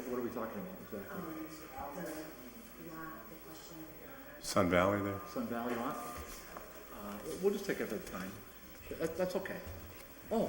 What are we talking about exactly? Sun Valley there? Sun Valley lot? We'll just take it at a time. That's okay. Oh,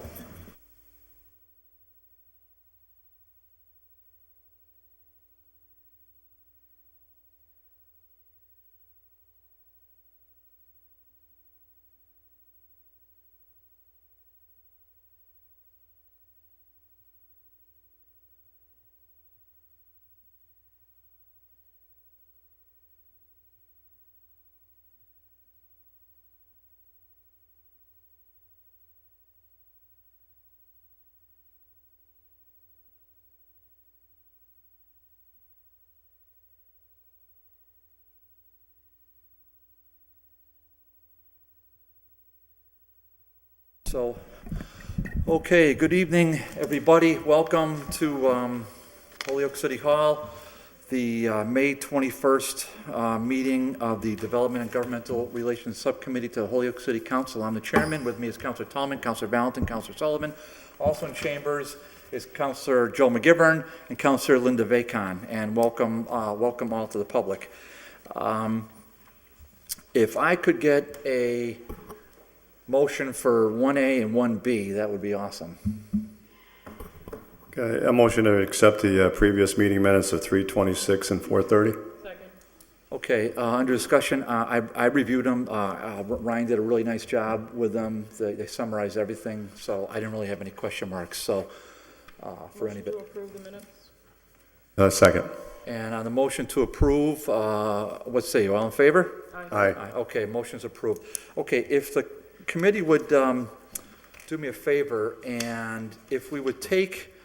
so, okay, good evening, everybody. Welcome to Holyoke City Hall, the May 21st meeting of the Development and Governmental Relations Subcommittee to the Holyoke City Council. I'm the chairman. With me is Councilor Tallman, Councilor Valentin, Councilor Sullivan. Also in chambers is Councilor Joe McGivern and Councilor Linda Vacon. And welcome all to the public. If I could get a motion for 1A and 1B, that would be awesome. Okay, a motion to accept the previous meeting minutes of 3:26 and 4:30. Second. Okay, under discussion, I reviewed them. Ryan did a really nice job with them. They summarized everything, so I didn't really have any question marks, so, for Motion anybody. to approve the minutes? Second. And on the motion to approve, what say you, all in favor? Aye. Okay, motion's approved. Okay, if the committee would do me a favor, and if we would take,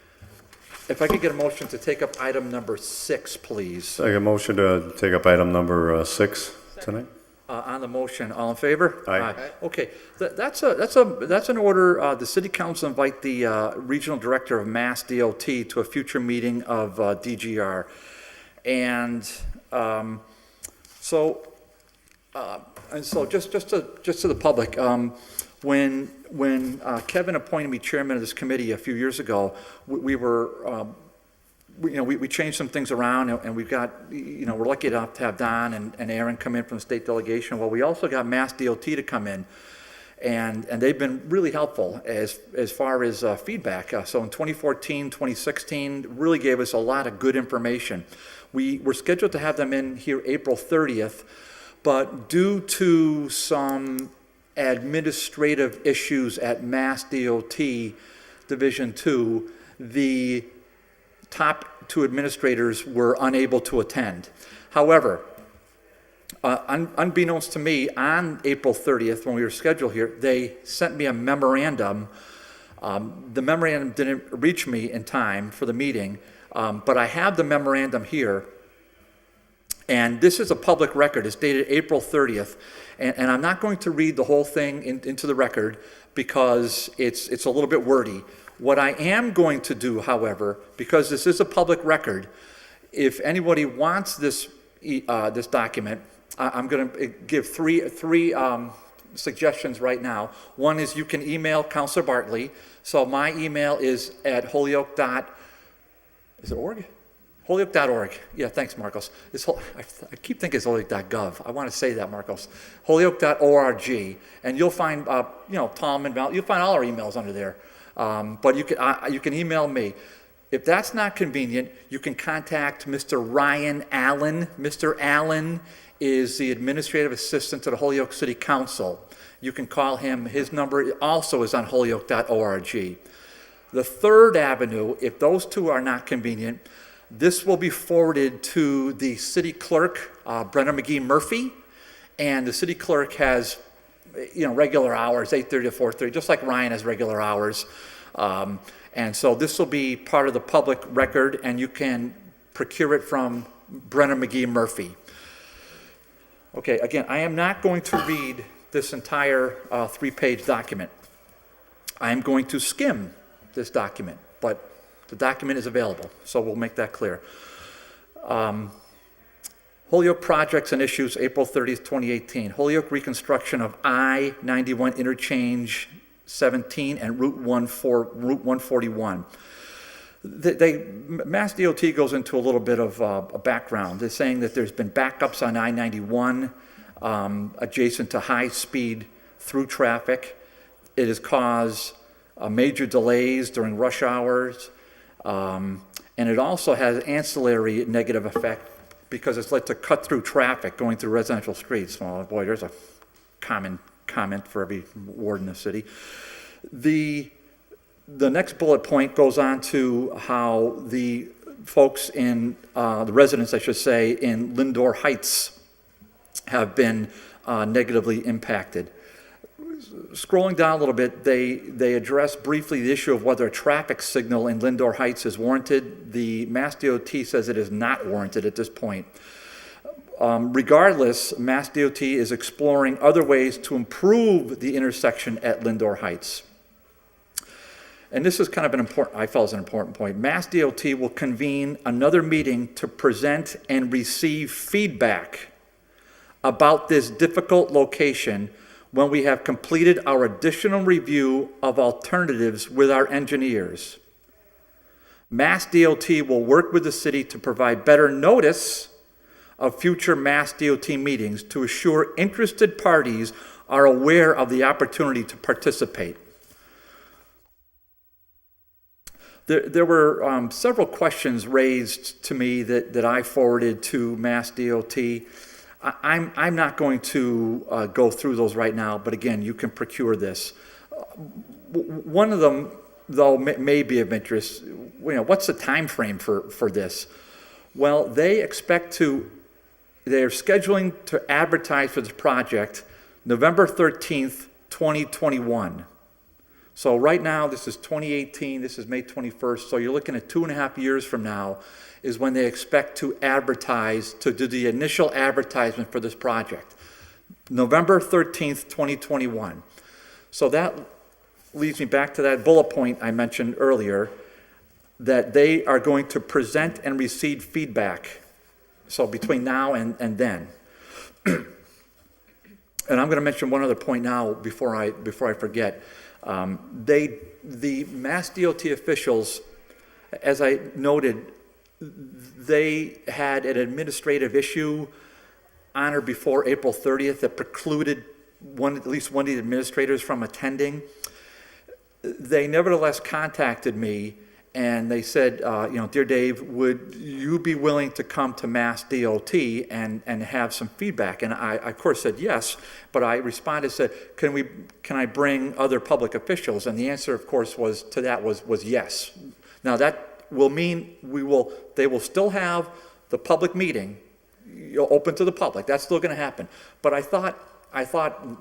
if I could get a motion to take up item number 6, please. Second motion to take up item number 6 tonight. On the motion, all in favor? Aye. Okay, that's an order, the city council invite the regional director of Mass DOT to a future meeting of DGR. And so just to the public, when Kevin appointed me chairman of this committee a few years ago, we changed some things around, and we've got, we're lucky enough to have Don and Aaron come in from the state delegation. Well, we also got Mass DOT to come in, and they've been really helpful as far as feedback. So in 2014, 2016, really gave us a lot of good information. We were scheduled to have them in here April 30th, but due to some administrative issues at Mass DOT Division 2, the top 2 administrators were unable to attend. However, unbeknownst to me, on April 30th, when we were scheduled here, they sent me a memorandum. The memorandum didn't reach me in time for the meeting, but I have the memorandum here, and this is a public record. It's dated April 30th, and I'm not going to read the whole thing into the record because it's a little bit wordy. What I am going to do, however, because this is a public record, if anybody wants this document, I'm going to give three suggestions right now. One is you can email Councilor Bartley. So my email is at Holyoke.org? Holyoke.org. Yeah, thanks, Marcos. I keep thinking it's Holyoke.gov. I want to say that, Marcos. Holyoke.org. And you'll find, Tom and Val, you'll find all our emails under there. But you can email me. If that's not convenient, you can contact Mr. Ryan Allen. Mr. Allen is the administrative assistant to the Holyoke City Council. You can call him. His number also is on holyoke.org. The third avenue, if those two are not convenient, this will be forwarded to the city clerk, Brenna McGee Murphy, and the city clerk has, regular hours, 8:30 to 4:30, just like Ryan has regular hours. And so this will be part of the public record, and you can procure it from Brenna McGee Murphy. Okay, again, I am not going to read this entire 3-page document. I am going to skim this document, but the document is available, so we'll make that clear. Holyoke projects and issues, April 30th, 2018. Holyoke reconstruction of I-91 interchange 17 and Route 141. Mass DOT goes into a little bit of a background. They're saying that there's been backups on I-91 adjacent to high-speed through traffic. It has caused major delays during rush hours, and it also has ancillary negative effect because it's led to cut-through traffic going through residential streets. Well, boy, there's a common comment for every ward in the city. The next bullet point goes on to how the folks in, the residents, I should say, in Lindor Heights have been negatively impacted. Scrolling down a little bit, they address briefly the issue of whether a traffic signal in Lindor Heights is warranted. The Mass DOT says it is not warranted at this point. Regardless, Mass DOT is exploring other ways to improve the intersection at Lindor Heights. And this is kind of I felt is an important point. Mass DOT will convene another meeting to present and receive feedback about this difficult location when we have completed our additional review of alternatives with our engineers. Mass DOT will work with the city to provide better notice of future Mass DOT meetings to assure interested parties are aware of the opportunity to participate. There were several questions raised to me that I forwarded to Mass DOT. I'm not going to go through those right now, but again, you can procure this. One of them, though, may be of interest. What's the time frame for this? Well, they're scheduling to advertise for this project November 13th, 2021. So right now, this is 2018, this is May 21st, so you're looking at 2.5 years from now is when they expect to advertise, to do the initial advertisement for this project. November 13th, 2021. So that leads me back to that bullet point I mentioned earlier, that they are going to present and receive feedback. So between now and then. And I'm going to mention one other point now before I forget. The Mass DOT officials, as I noted, they had an administrative issue on or before April 30th that precluded at least one of the administrators from attending. They nevertheless contacted me and they said, Dear Dave, would you be willing to come to Mass DOT and have some feedback? And I, of course, said yes, but I responded, said, can I bring other public officials? And the answer, of course, was yes. Now, that will mean they will still have the public meeting open to the public. That's still going to happen. But I thought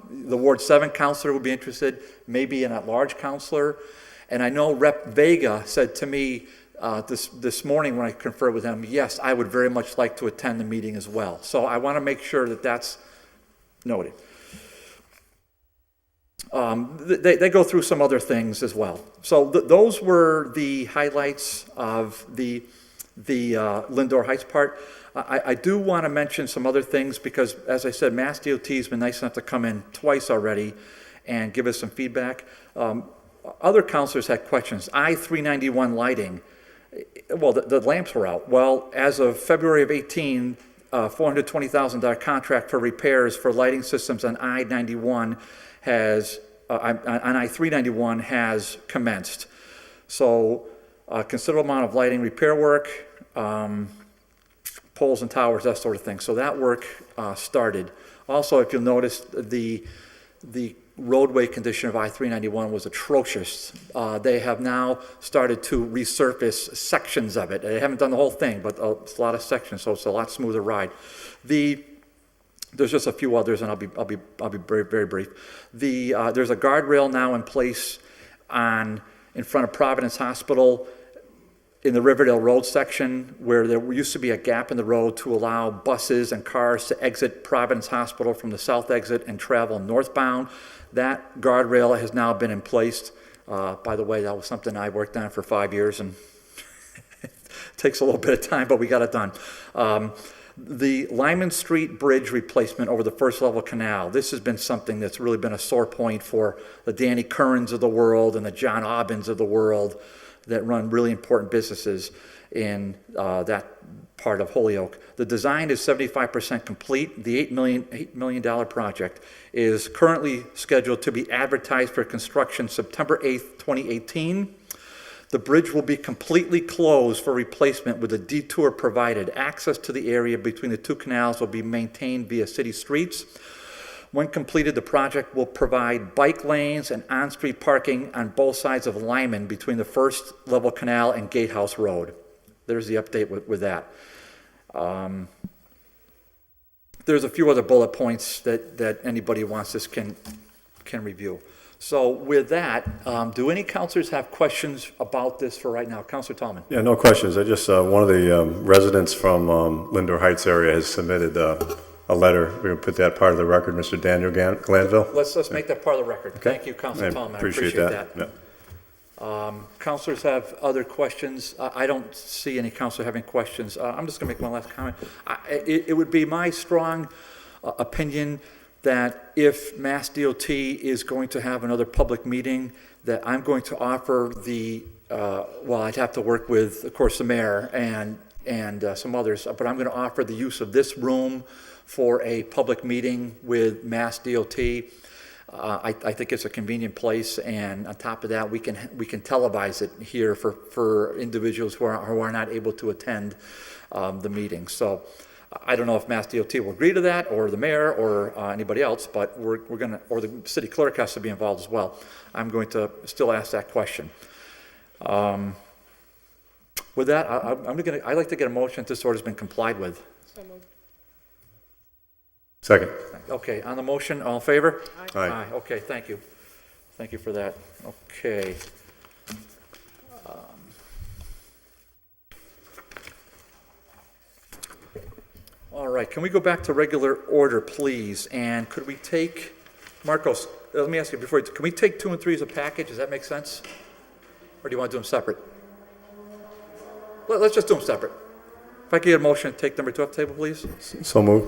the Ward 7 counselor would be interested, maybe an at-large counselor. And I know Rep. Vega said to me this morning when I conferred with him, yes, I would very much like to attend the meeting as well. So I want to make sure that that's noted. They go through some other things as well. So those were the highlights of the Lindor Heights part. I do want to mention some other things because, as I said, Mass DOT has been nice enough to come in twice already and give us some feedback. Other counselors had questions. I-391 lighting, well, the lamps were out. Well, as of February of 18, $420,000 contract for repairs for lighting systems on I-91 on I-391 has commenced. So a considerable amount of lighting repair work, poles and towers, that sort of thing. So that work started. Also, if you'll notice, the roadway condition of I-391 was atrocious. They have now started to resurface sections of it. They haven't done the whole thing, but it's a lot of sections, so it's a lot smoother ride. There's just a few others, and I'll be very, very brief. There's a guardrail now in place in front of Providence Hospital in the Riverdale Road section, where there used to be a gap in the road to allow buses and cars to exit Providence Hospital from the south exit and travel northbound. That guardrail has now been in place. By the way, that was something I worked on for 5 years, and it takes a little bit of time, but we got it done. The Lyman Street Bridge replacement over the first level canal. This has been something that's really been a sore point for the Danny Currans of the world and the John Aubins of the world that run really important businesses in that part of Holyoke. The design is 75% complete. The $8 million project is currently scheduled to be advertised for construction September 8th, 2018. The bridge will be completely closed for replacement with a detour provided. Access to the area between the two canals will be maintained via city streets. When completed, the project will provide bike lanes and on-street parking on both sides of Lyman between the first level canal and Gatehouse Road. There's the update with that. There's a few other bullet points that anybody who wants this can review. So with that, do any counselors have questions about this for right now? Counselor Tallman. Yeah, no questions. I just, one of the residents from Lindor Heights area has submitted a letter. We're going to put that part of the record, Mr. Daniel Glanville. Let's make that part of the record. Okay. Thank you, Counselor Tallman. I appreciate that. Yeah. Counselors have other questions. I don't see any counselor having questions. I'm just going to make one last comment. It would be my strong opinion that if Mass DOT is going to have another public meeting, that I'm going to offer I'd have to work with, of course, the mayor and some others, but I'm going to offer the use of this room for a public meeting with Mass DOT. I think it's a convenient place, and on top of that, we can televise it here for individuals who are not able to attend the meeting. So I don't know if Mass DOT will agree to that, or the mayor, or anybody else, but we're going to, or the city clerk has to be involved as well. I'm going to still ask that question. With that, I'd like to get a motion that this order's been complied with. So moved. Second. Okay, on the motion, all in favor? Aye. Okay, thank you. Thank you for that. Okay. All right, can we go back to regular order, please? And could we take, Marcos, let me ask you before, can we take 2 and 3 as a package? Does that make sense? Or do you want to do them separate? Let's just do them separate. If I could get a motion, take number 2 off the table, please? So moved.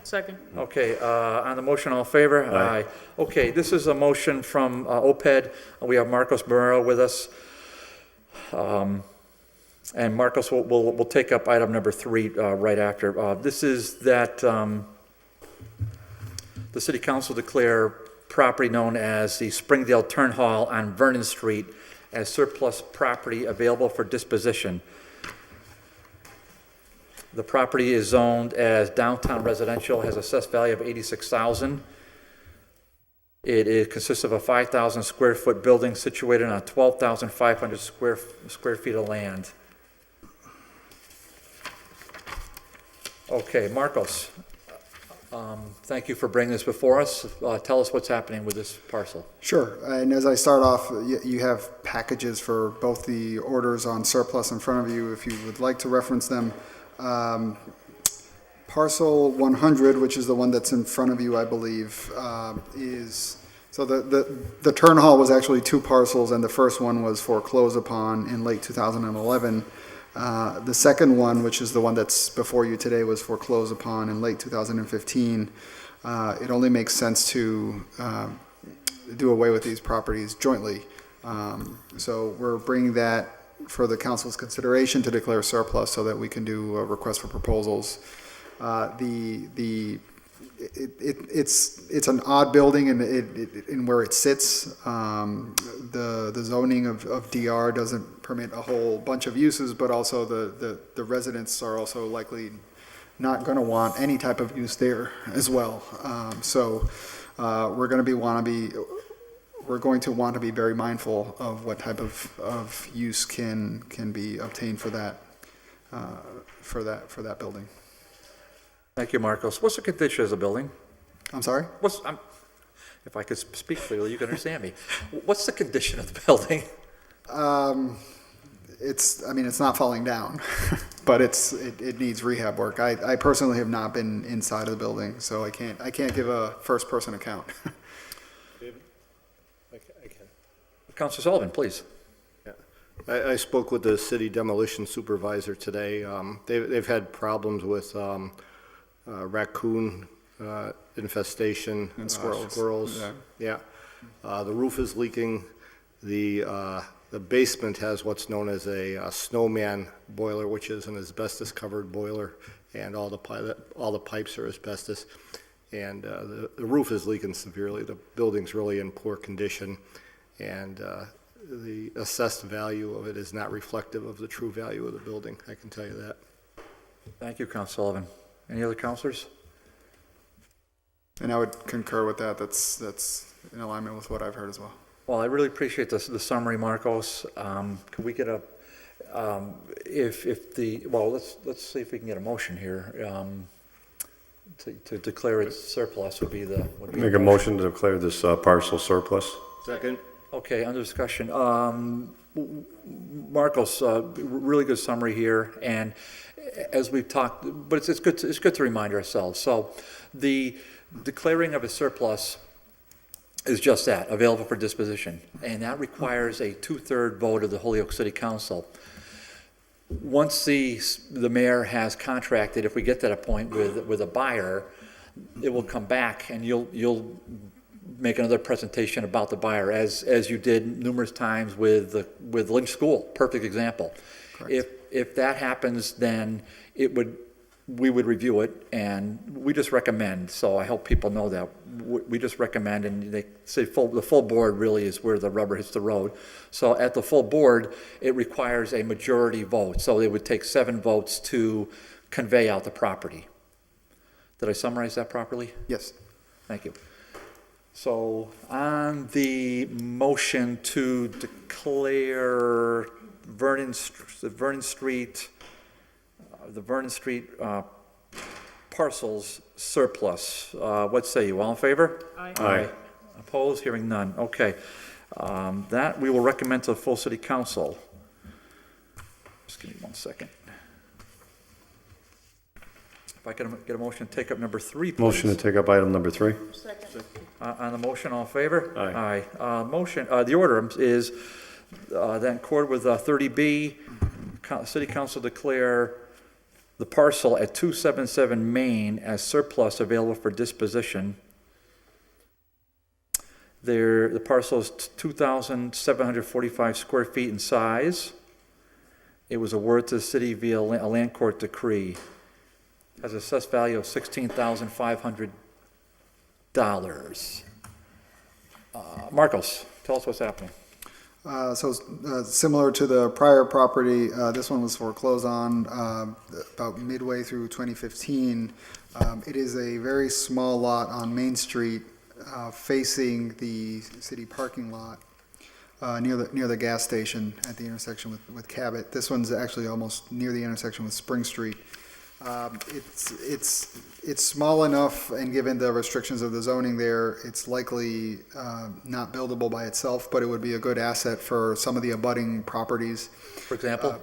Second. Okay, on the motion, all in favor? Aye. Okay, this is a motion from OPED. We have Marcos Barrero with us. And Marcos will take up item number 3 right after. This is that the City Council declare property known as the Springdale Turn Hall on Vernon Street as surplus property available for disposition. The property is zoned as downtown residential, has assessed value of $86,000. It consists of a 5,000 square foot building situated on 12,500 square feet of land. Okay, Marcos, thank you for bringing this before us. Tell us what's happening with this parcel. Sure, and as I start off, you have packages for both the orders on surplus in front of you, if you would like to reference them. Parcel 100, which is the one that's in front of you, I believe, is, so the Turn Hall was actually 2 parcels, and the first one was foreclosed upon in late 2011. The second one, which is the one that's before you today, was foreclosed upon in late 2015. It only makes sense to do away with these properties jointly. So we're bringing that for the council's consideration to declare surplus so that we can do a request for proposals. It's an odd building in where it sits. The zoning of DR doesn't permit a whole bunch of uses, but also the residents are also likely not going to want any type of use there as well. So we're going to want to be very mindful of what type of use can be obtained for that building. Thank you, Marcos. What's the condition of the building? I'm sorry? If I could speak clearly, you can understand me. What's the condition of the building? It's not falling down, but it needs rehab work. I personally have not been inside of the building, so I can't give a first person account. Councilor Sullivan, please. I spoke with the city demolition supervisor today. They've had problems with raccoon infestation. And squirrels. Squirrels, yeah. The roof is leaking. The basement has what's known as a snowman boiler, which is an asbestos-covered boiler, and all the pipes are asbestos. And the roof is leaking severely. The building's really in poor condition, and the assessed value of it is not reflective of the true value of the building, I can tell you that. Thank you, Councilor Sullivan. Any other councilors? And I would concur with that. That's in alignment with what I've heard as well. Well, I really appreciate the summary, Marcos. Could we get let's see if we can get a motion here. To declare it surplus would be the. Make a motion to declare this parcel surplus. Second. Okay, under discussion. Marcos, really good summary here, and as we've talked, but it's good to remind ourselves. So the declaring of a surplus is just that, available for disposition, and that requires a 2/3 vote of the Holyoke City Council. Once the mayor has contracted, if we get to that point with a buyer, it will come back and you'll make another presentation about the buyer, as you did numerous times with Lynch School, perfect example. Correct. If that happens, then we would review it, and we just recommend, so I hope people know that we just recommend, and they say the full board really is where the rubber hits the road. So at the full board, it requires a majority vote. So it would take 7 votes to convey out the property. Did I summarize that properly? Yes. Thank you. So on the motion to declare the Vernon Street parcels surplus, what say you? All in favor? Aye. Opposed? Hearing none. Okay. That we will recommend to the full city council. Just give me 1 second. If I can get a motion to take up number 3, please. Motion to take up item number 3. On the motion, all in favor? Aye. Motion, the order is that in accord with 30B, City Council declare the parcel at 277 Main as surplus available for disposition. The parcel is 2,745 square feet in size. It was awarded to the city via a land court decree. Has an assessed value of $16,500. Marcos, tell us what's happening. Similar to the prior property, this one was foreclosed on about midway through 2015. It is a very small lot on Main Street facing the city parking lot near the gas station at the intersection with Cabot. This one's actually almost near the intersection with Spring Street. It's small enough, and given the restrictions of the zoning there, it's likely not buildable by itself, but it would be a good asset for some of the abutting properties. For example?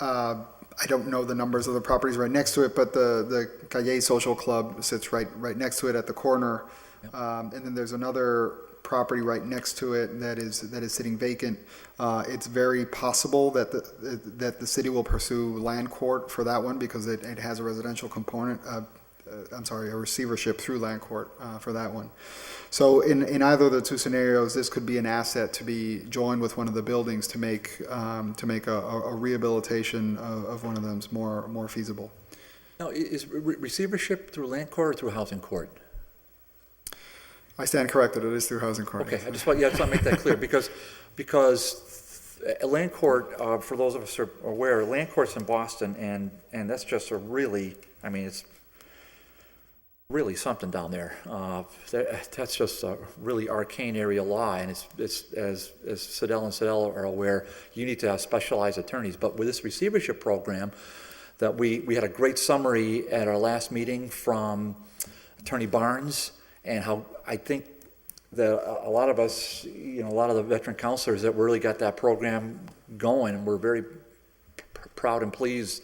I don't know the numbers of the properties right next to it, but the Calle Social Club sits right next to it at the corner. Yep. And then there's another property right next to it that is sitting vacant. It's very possible that the city will pursue land court for that one because it has a residential component. A receivership through land court for that one. So in either of the 2 scenarios, this could be an asset to be joined with one of the buildings to make a rehabilitation of one of them more feasible. Now, is receivership through land court or through housing court? I stand corrected. It is through housing court. Okay, I just want to make that clear because land court, for those of us who are aware, land court's in Boston, and that's just a really, it's really something down there. That's just a really arcane area law, and it's as Siddell and Siddell are aware, you need to have specialized attorneys. But with this receivership program, that we had a great summary at our last meeting from Attorney Barnes, and how I think that a lot of us, a lot of the veteran counselors that really got that program going, and we're very proud and pleased.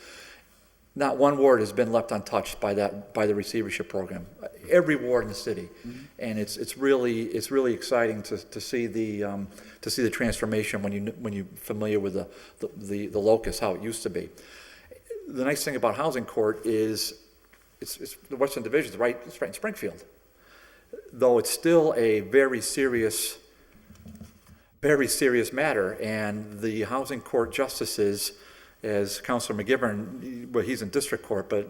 Not one ward has been left untouched by the receivership program. Every ward in the city, and it's really exciting to see the transformation when you're familiar with the locus, how it used to be. The nice thing about housing court is it's the Western Division. It's right in Springfield. Though it's still a very serious matter, and the housing court justices, as Councilor McGivern, well, he's in district court, but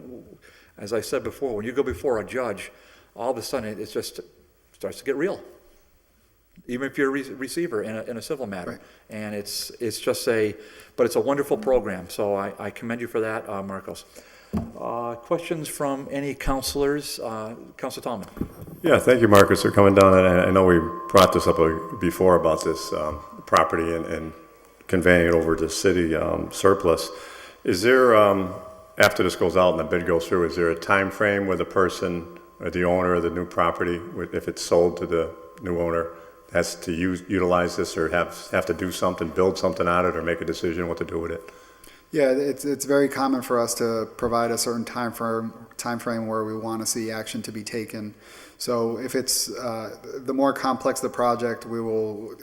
as I said before, when you go before a judge, all of a sudden it just starts to get real, even if you're a receiver in a civil matter. Right. And it's a wonderful program, so I commend you for that, Marcos. Questions from any councilors? Councilor Tallman. Yeah, thank you, Marcus, for coming down. And I know we brought this up before about this property and conveying it over to city surplus. Is there, after this goes out and the bid goes through, is there a time frame where the person or the owner of the new property, if it's sold to the new owner, has to utilize this or have to do something, build something on it, or make a decision what to do with it? Yeah, it's very common for us to provide a certain time frame where we want to see action to be taken. So if it's the more complex the project, we will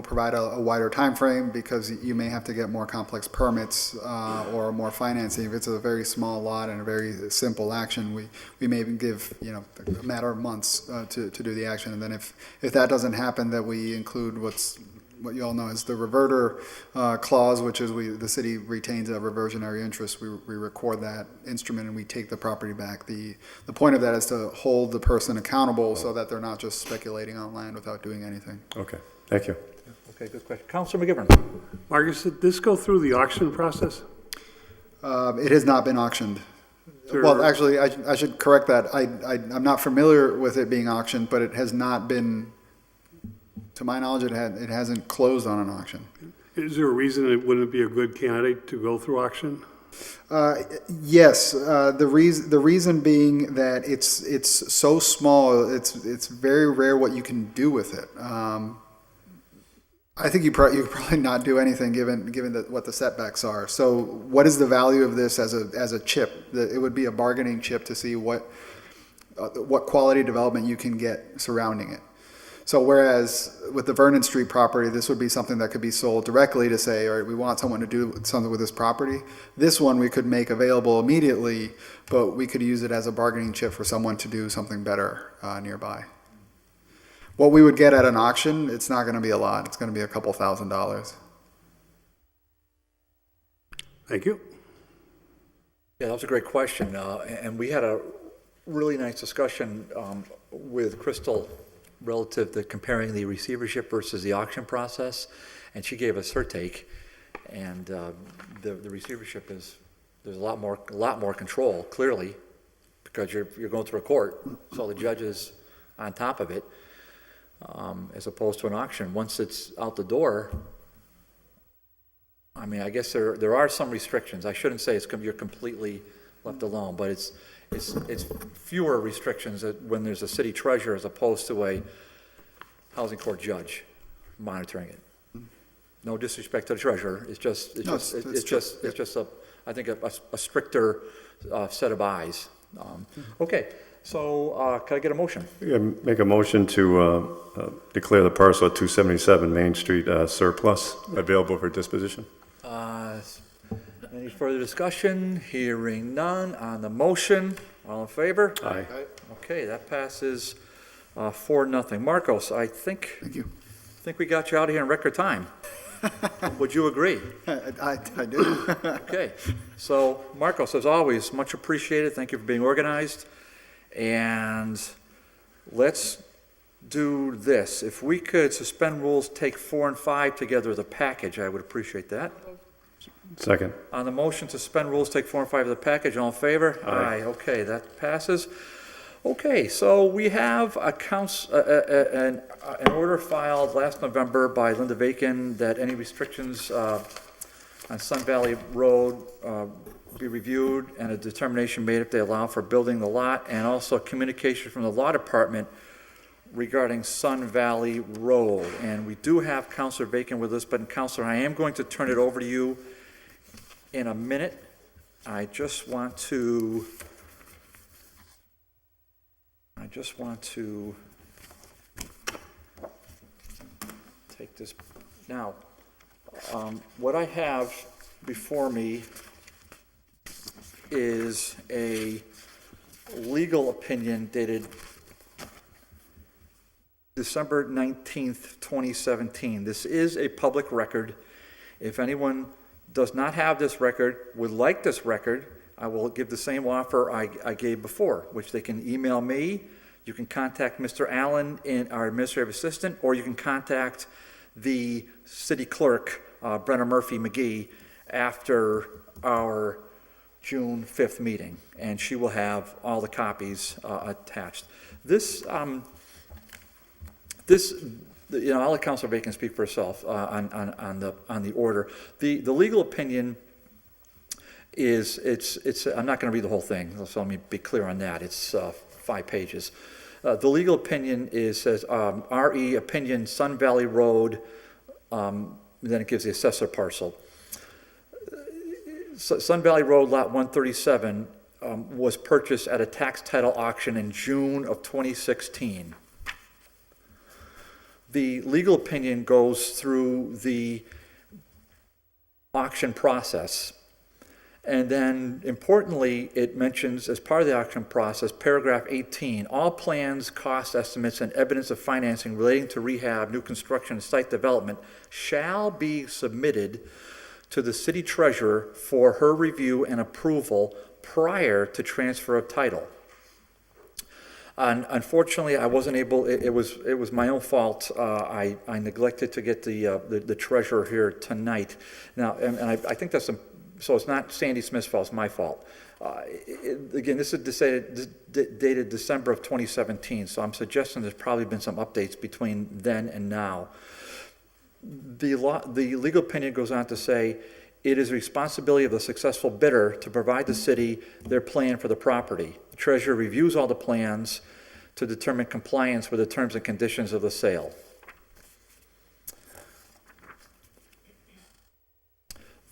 provide a wider time frame because you may have to get more complex permits or more financing. If it's a very small lot and a very simple action, we may even give a matter of months to do the action. And then if that doesn't happen, that we include what's what you all know is the reverter clause, which is the city retains a reversionary interest. We record that instrument and we take the property back. The point of that is to hold the person accountable so that they're not just speculating on land without doing anything. Okay, thank you. Okay, good question. Counselor McGivern? Marcus, did this go through the auction process? It has not been auctioned. Sure. Well, actually, I should correct that. I'm not familiar with it being auctioned, but it has not been, to my knowledge, it hasn't closed on an auction. Is there a reason it wouldn't be a good candidate to go through auction? Yes, the reason being that it's so small, it's very rare what you can do with it. I think you could probably not do anything given what the setbacks are. So what is the value of this as a chip? It would be a bargaining chip to see what quality development you can get surrounding it. So whereas with the Vernon Street property, this would be something that could be sold directly to say, all right, we want someone to do something with this property. This one we could make available immediately, but we could use it as a bargaining chip for someone to do something better nearby. What we would get at an auction, it's not going to be a lot. It's going to be a couple $1,000s. Thank you. Yeah, that was a great question. And we had a really nice discussion with Crystal relative to comparing the receivership versus the auction process. And she gave us her take. And the receivership there's a lot more control, clearly, because you're going through a court. So the judge is on top of it. As opposed to an auction. Once it's out the door, I mean, I guess there are some restrictions. I shouldn't say you're completely left alone, but it's fewer restrictions when there's a city treasurer as opposed to a housing court judge monitoring it. No disrespect to the treasurer. It's just I think a stricter set of eyes. Okay. So, can I get a motion? Yeah, make a motion to declare the parcel at 277 Main Street surplus, available for disposition. Any further discussion? Hearing none on the motion. All in favor? Aye. Okay, that passes 4-0. Marcos, I think we got you out of here in record time. Would you agree? I do. Okay. So, Marcos, as always, much appreciated. Thank you for being organized. And let's do this. If we could suspend rules, take 4 and 5 together as a package, I would appreciate that. Second. On the motion to suspend rules, take 4 and 5 as a package, all in favor? Aye. Okay, that passes. Okay, so we have an order filed last November by Linda Vacan that any restrictions on Sun Valley Road be reviewed and a determination made if they allow for building the lot, and also communication from the law department regarding Sun Valley Road. And we do have Councilor Vacan with us, but Councilor, I am going to turn it over to you in a minute. I just want to take this now. What I have before me is a legal opinion dated December 19th, 2017. This is a public record. If anyone does not have this record, would like this record, I will give the same offer I gave before, which they can email me. You can contact Mr. Allen, our administrative assistant, or you can contact the city clerk, Brenna Murphy McGee, after our June 5th meeting, and she will have all the copies attached. I'll let Councilor Bacon speak for herself on the order. The legal opinion is, I'm not going to read the whole thing, so let me be clear on that. It's 5 pages. The legal opinion says, RE opinion Sun Valley Road, then it gives the assessor parcel. Sun Valley Road, Lot 137, was purchased at a tax title auction in June of 2016. The legal opinion goes through the auction process, And then importantly, it mentions as part of the auction process, paragraph 18, all plans, cost estimates, and evidence of financing relating to rehab, new construction, and site development shall be submitted to the city treasurer for her review and approval prior to transfer of title. And unfortunately, I wasn't able, it was my own fault. I neglected to get the treasurer here tonight. Now, and I think that's so it's not Sandy Smith's fault, it's my fault. Again, this is dated December of 2017, so I'm suggesting there's probably been some updates between then and now. The legal opinion goes on to say, it is the responsibility of the successful bidder to provide the city their plan for the property. The treasurer reviews all the plans to determine compliance with the terms and conditions of the sale.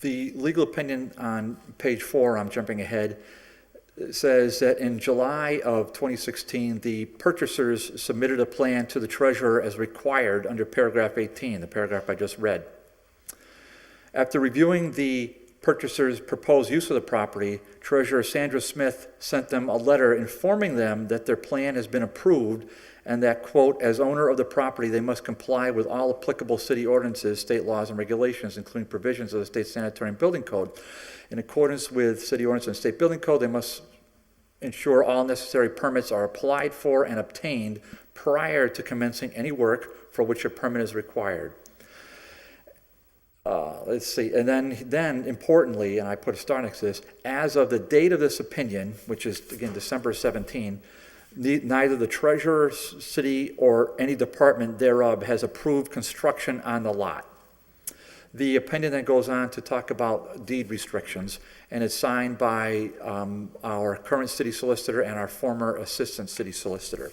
The legal opinion on page 4, I'm jumping ahead, says that in July of 2016, the purchasers submitted a plan to the treasurer as required under paragraph 18, the paragraph I just read. After reviewing the purchaser's proposed use of the property, Treasurer Sandra Smith sent them a letter informing them that their plan has been approved and that, quote, as owner of the property, they must comply with all applicable city ordinances, state laws, and regulations, including provisions of the state sanitary and building code. In accordance with city ordinance and state building code, they must ensure all necessary permits are applied for and obtained prior to commencing any work for which a permit is required. Let's see, and then importantly, and I put a star next to this, as of the date of this opinion, which is again December 17, neither the treasurer, city, or any department thereof has approved construction on the lot. The opinion then goes on to talk about deed restrictions, and it's signed by our current city solicitor and our former assistant city solicitor.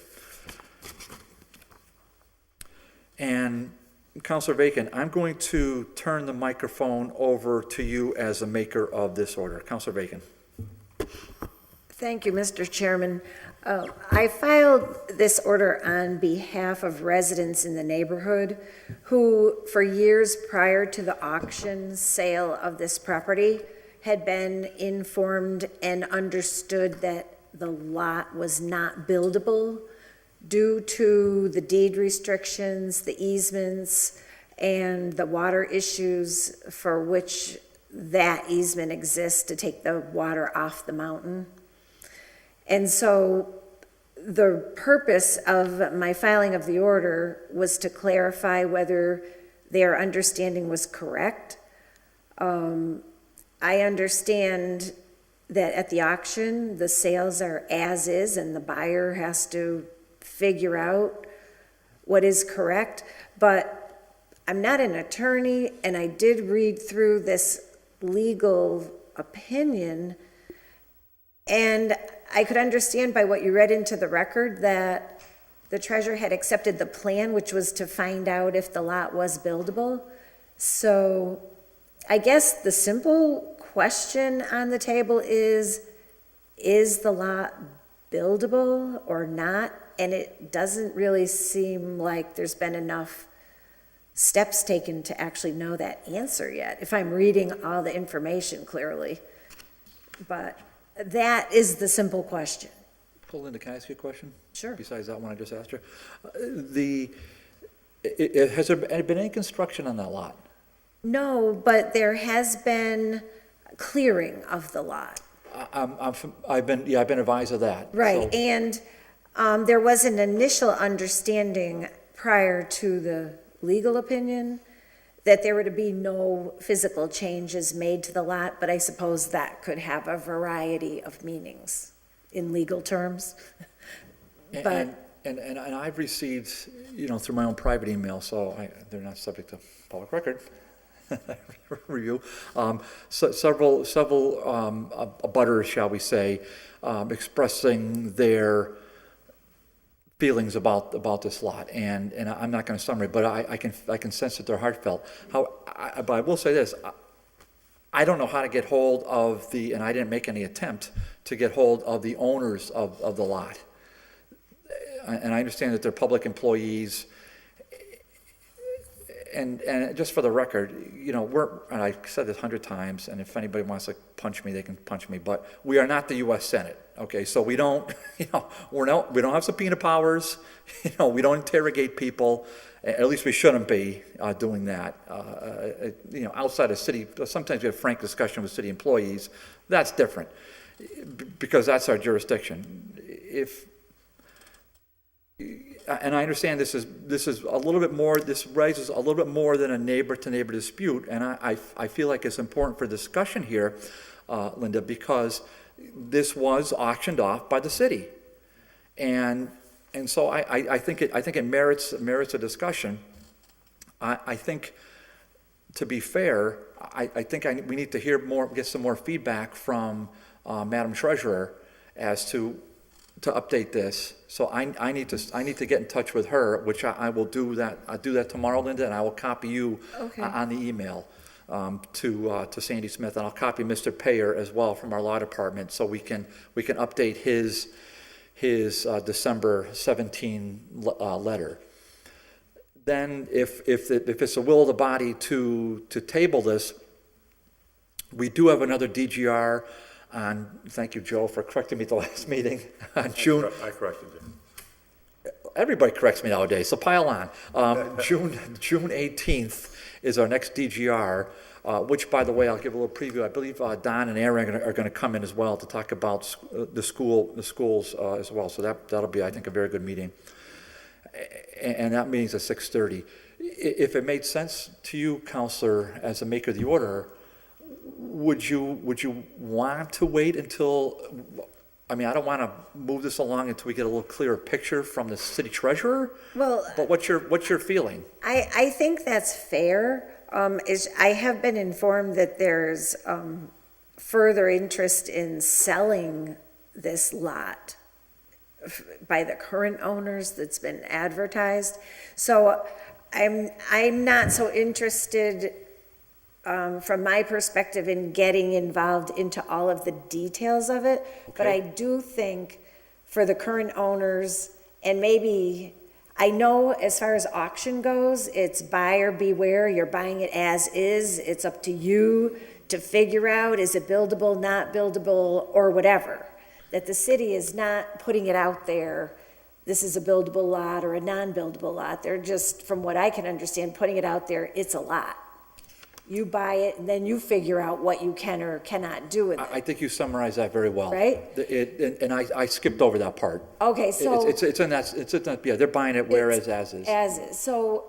And Councilor Bacon, I'm going to turn the microphone over to you as the maker of this order. Councilor Bacon. Thank you, Mr. Chairman. I filed this order on behalf of residents in the neighborhood who, for years prior to the auction sale of this property, had been informed and understood that the lot was not buildable due to the deed restrictions, the easements, and the water issues for which that easement exists to take the water off the mountain. And so the purpose of my filing of the order was to clarify whether their understanding was correct. I understand that at the auction, the sales are as is and the buyer has to figure out what is correct, but I'm not an attorney, and I did read through this legal opinion, and I could understand by what you read into the record that the treasurer had accepted the plan, which was to find out if the lot was buildable. So I guess the simple question on the table is the lot buildable or not? And it doesn't really seem like there's been enough steps taken to actually know that answer yet, if I'm reading all the information clearly. But that is the simple question. Linda, can I ask you a question? Sure. Besides that one I just asked her. Has there been any construction on that lot? No, but there has been clearing of the lot. I've been advised of that. Right, So- and there was an initial understanding prior to the legal opinion that there were to be no physical changes made to the lot, but I suppose that could have a variety of meanings in legal terms. But And I've received, through my own private email, so they're not subject to public record review, several abutters, shall we say, expressing their feelings about this lot, and I'm not going to summarize, but I can sense that they're heartfelt. But I will say this: I don't know how to get hold of and I didn't make any attempt to get hold of the owners of the lot. And I understand that they're public employees, And just for the record, you know, and I've said this 100 times, and if anybody wants to punch me, they can punch me, but we are not the U.S. Senate, okay? So we don't, you know, we don't have subpoena powers, you know, we don't interrogate people, at least we shouldn't be doing that. You know, outside of city, sometimes we have frank discussion with city employees, that's different, because that's our jurisdiction. And I understand this is a little bit more, this raises a little bit more than a neighbor-to-neighbor dispute, and I feel like it's important for discussion here, Linda, because this was auctioned off by the city. And so I think it merits a discussion. I think, to be fair, I think we need to get some more feedback from Madam Treasurer as to update this. So I need to get in touch with her, which I will do that. I'll do that tomorrow, Linda, and I will copy you on the email to Sandy Smith, and I'll copy Mr. Payer as well from our law department, so we can update his December 17 letter. Then, if it's the will of the body to table this, we do have another DGR on, thank you, Joe, for correcting me at the last meeting, on June. I corrected you. Everybody corrects me nowadays, so pile on. June 18th is our next DGR, which, by the way, I'll give a little preview. I believe Don and Aaron are going to come in as well to talk about the schools as well. So that'll be, I think, a very good meeting. And that meeting's at 6:30. If it made sense to you, Counselor, as a maker of the order, would you want to wait until? I mean, I don't want to move this along until we get a little clearer picture from the city treasurer. Well, but what's your feeling? I think that's fair. I have been informed that there's further interest in selling this lot by the current owners that's been advertised. So I'm not so interested from my perspective in getting involved into all of the details of it. But I do think for the current owners, and maybe, I know as far as auction goes, it's buyer beware. You're buying it as is. It's up to you to figure out, is it buildable, not buildable, or whatever. That the city is not putting it out there, this is a buildable lot or a non-buildable lot. They're just, from what I can understand, putting it out there, it's a lot. You buy it, and then you figure out what you can or cannot do with it. I think you summarized that very well. Right? And I skipped over that part. Okay, so. It's in that, yeah, they're buying it whereas as is. As is. So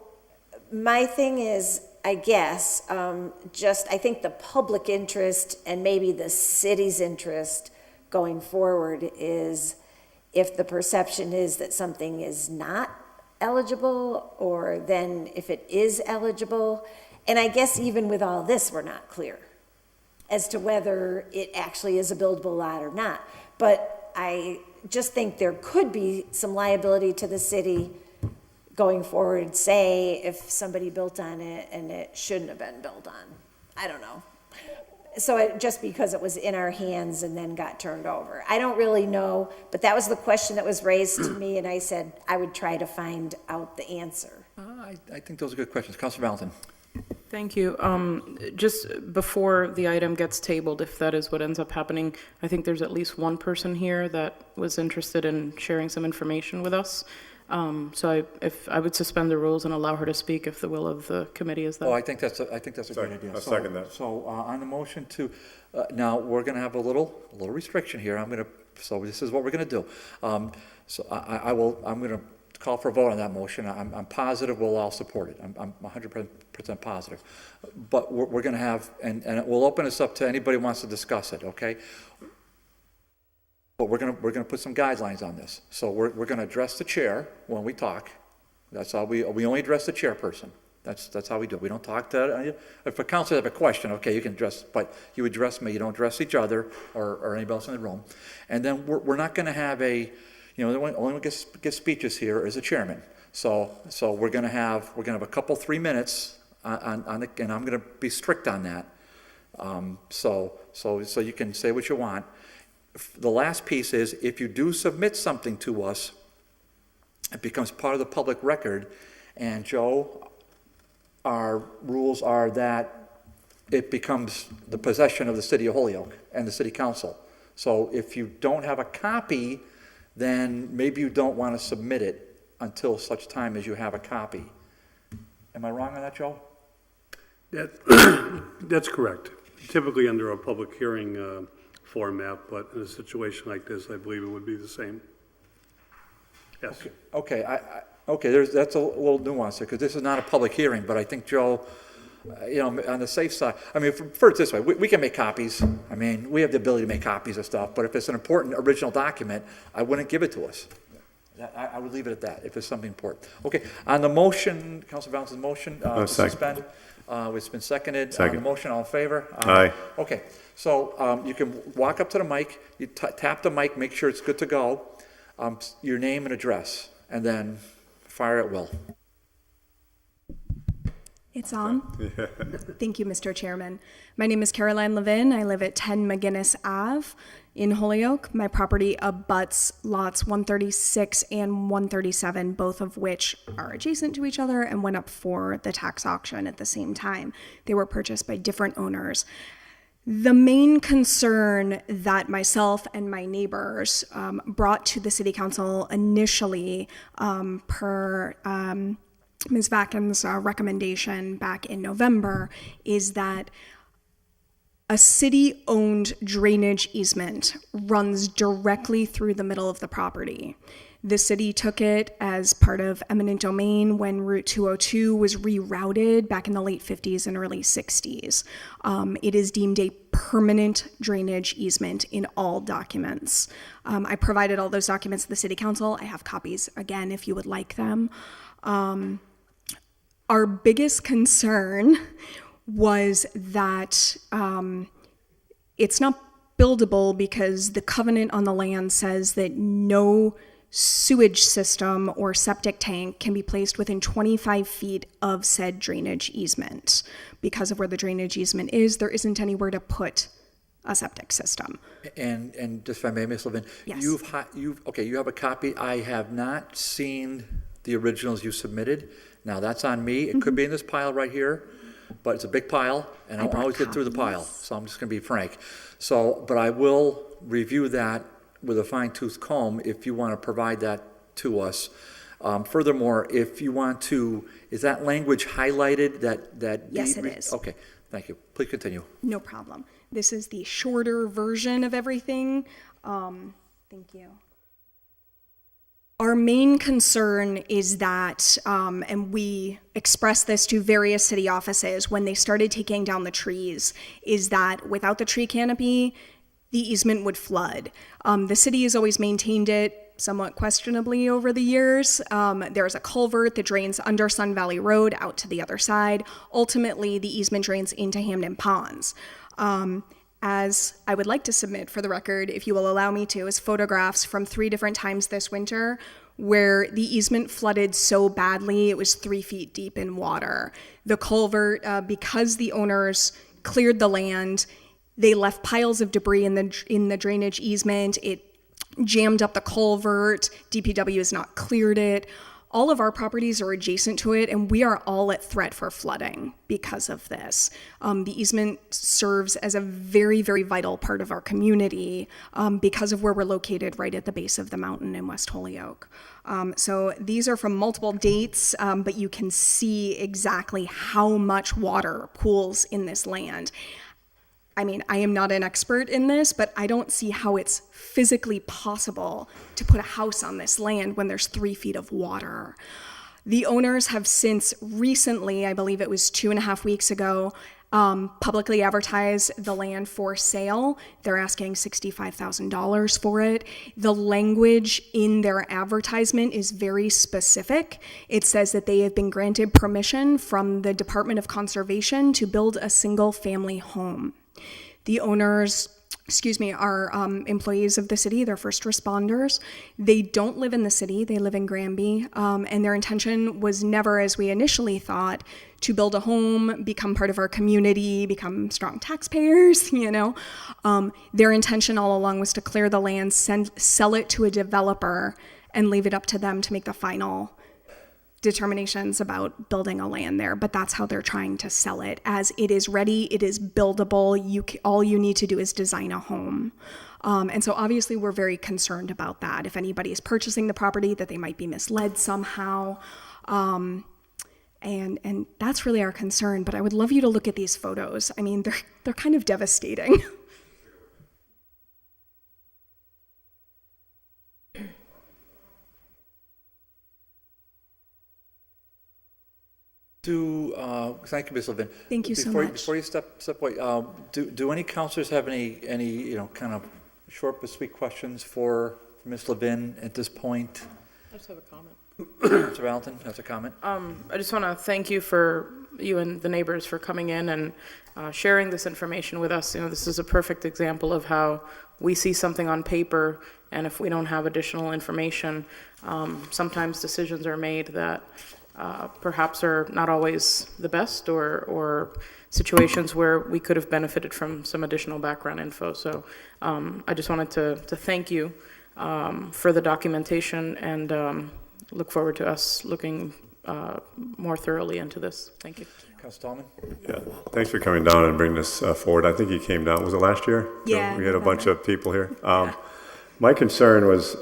my thing is, I guess, I think the public interest and maybe the city's interest going forward is if the perception is that something is not eligible, or then if it is eligible. And I guess even with all this, we're not clear as to whether it actually is a buildable lot or not. But I just think there could be some liability to the city going forward, say if somebody built on it and it shouldn't have been built on. I don't know. So just because it was in our hands and then got turned over. I don't really know, but that was the question that was raised to me, and I said I would try to find out the answer. I think those are good questions. Councilor Valentin. Thank you. Just before the item gets tabled, if that is what ends up happening, I think there's at least one person here that was interested in sharing some information with us. So if I would suspend the rules and allow her to speak if the will of the committee is that. Oh, I think that's a great idea. I'll second that. So on the motion to, now we're going to have a little restriction here. So this is what we're going to do. So I'm going to call for a vote on that motion. I'm positive we'll all support it. I'm 100% positive. But we're going to have, and we'll open this up to anybody who wants to discuss it, okay? But we're going to put some guidelines on this. So we're going to address the chair when we talk. That's how we only address the chairperson. That's how we do it. We don't talk to, if a counselor has a question, okay, you can address, but you address me, you don't address each other or anybody else in the room. And then we're not going to have the only one gets speeches here is the chairman. So we're going to have a couple 3 minutes on the, and I'm going to be strict on that. So you can say what you want. The last piece is, if you do submit something to us, it becomes part of the public record. And Joe, our rules are that it becomes the possession of the city of Holyoke and the city council. So if you don't have a copy, then maybe you don't want to submit it until such time as you have a copy. Am I wrong on that, Joe? That's correct. Typically under a public hearing format, but in a situation like this, I believe it would be the same. Yes. Okay, that's a little nuance there, because this is not a public hearing, but I think, Joe, on the safe side, I mean, for it this way, we can make copies. I mean, we have the ability to make copies of stuff, but if it's an important original document, I wouldn't give it to us. I would leave it at that, if it's something important. Okay, on the motion, Councilor Valentin's motion, to second. suspend, it's been seconded. On Second. the motion, all in favor? Aye. Okay, so you can walk up to the mic, you tap the mic, make sure it's good to go, your name and address, and then fire at will. It's on? Thank you, Mr. Chairman. My name is Caroline Levin. I live at 10 McGinnis Ave in Holyoke. My property abuts lots 136 and 137, both of which are adjacent to each other and went up for the tax auction at the same time. They were purchased by different owners. The main concern that myself and my neighbors brought to the City Council initially per Ms. Vatkin's recommendation back in November is that a city-owned drainage easement runs directly through the middle of the property. The city took it as part of eminent domain when Route 202 was rerouted back in the late 50s and early 60s. It is deemed a permanent drainage easement in all documents. I provided all those documents to the City Council. I have copies, again, if you would like them. Our biggest concern was that it's not buildable because the covenant on the land says that no sewage system or septic tank can be placed within 25 feet of said drainage easement. Because of where the drainage easement is, there isn't anywhere to put a septic system. And just if I may, Ms. Levin, Yes. you have a copy. I have not seen the originals you submitted. Now, that's on me. It could be in this pile right here, but it's a big pile, and I'll brought always get through the pile, copies. so I'm just gonna be frank. So, but I will review that with a fine-tooth comb if you want to provide that to us. Furthermore, if you want to, is that language highlighted, that? Yes, it is. Okay, thank you. Please continue. No problem. This is the shorter version of everything. Thank you. Our main concern is that, and we expressed this to various city offices when they started taking down the trees, is that without the tree canopy, the easement would flood. The city has always maintained it somewhat questionably over the years. There's a culvert that drains under Sun Valley Road out to the other side. Ultimately, the easement drains into Hamden Ponds. As I would like to submit for the record, if you will allow me to, is photographs from 3 different times this winter where the easement flooded so badly it was 3 feet deep in water. The culvert, because the owners cleared the land, they left piles of debris in the drainage easement. It jammed up the culvert. DPW has not cleared it. All of our properties are adjacent to it, and we are all at threat for flooding because of this. The easement serves as a very, very vital part of our community because of where we're located right at the base of the mountain in West Holyoke. So these are from multiple dates, but you can see exactly how much water pools in this land. I mean, I am not an expert in this, but I don't see how it's physically possible to put a house on this land when there's 3 feet of water. The owners have since recently, I believe it was 2.5 weeks ago, publicly advertised the land for sale. They're asking $65,000 for it. The language in their advertisement is very specific. It says that they have been granted permission from the Department of Conservation to build a single-family home. The owners, are employees of the city. They're first responders. They don't live in the city. They live in Granby. And their intention was never, as we initially thought, to build a home, become part of our community, become strong taxpayers, Their intention all along was to clear the land, sell it to a developer, and leave it up to them to make the final determinations about building a land there, but that's how they're trying to sell it. As it is ready, it is buildable. All you need to do is design a home. And so obviously we're very concerned about that. If anybody is purchasing the property, that they might be misled somehow. And that's really our concern. But I would love you to look at these photos. I mean, they're kind of devastating. Thank you, Ms. Levin. Thank you so Before much. Before you step away, do any counselors have any, kind of short but sweet questions for Ms. Levin at this point? I just have a comment. Mr. Valentin has a comment. I just want to thank you and the neighbors for coming in and sharing this information with us. This is a perfect example of how we see something on paper, and if we don't have additional information, sometimes decisions are made that perhaps are not always the best, or situations where we could have benefited from some additional background info. So I just wanted to thank you for the documentation, and look forward to us looking more thoroughly into this. Thank you. Council Tallman? Yeah, thanks for coming down and bringing this forward. I think you came down, was it last year? Yeah, We had a bunch November. of people here. My concern was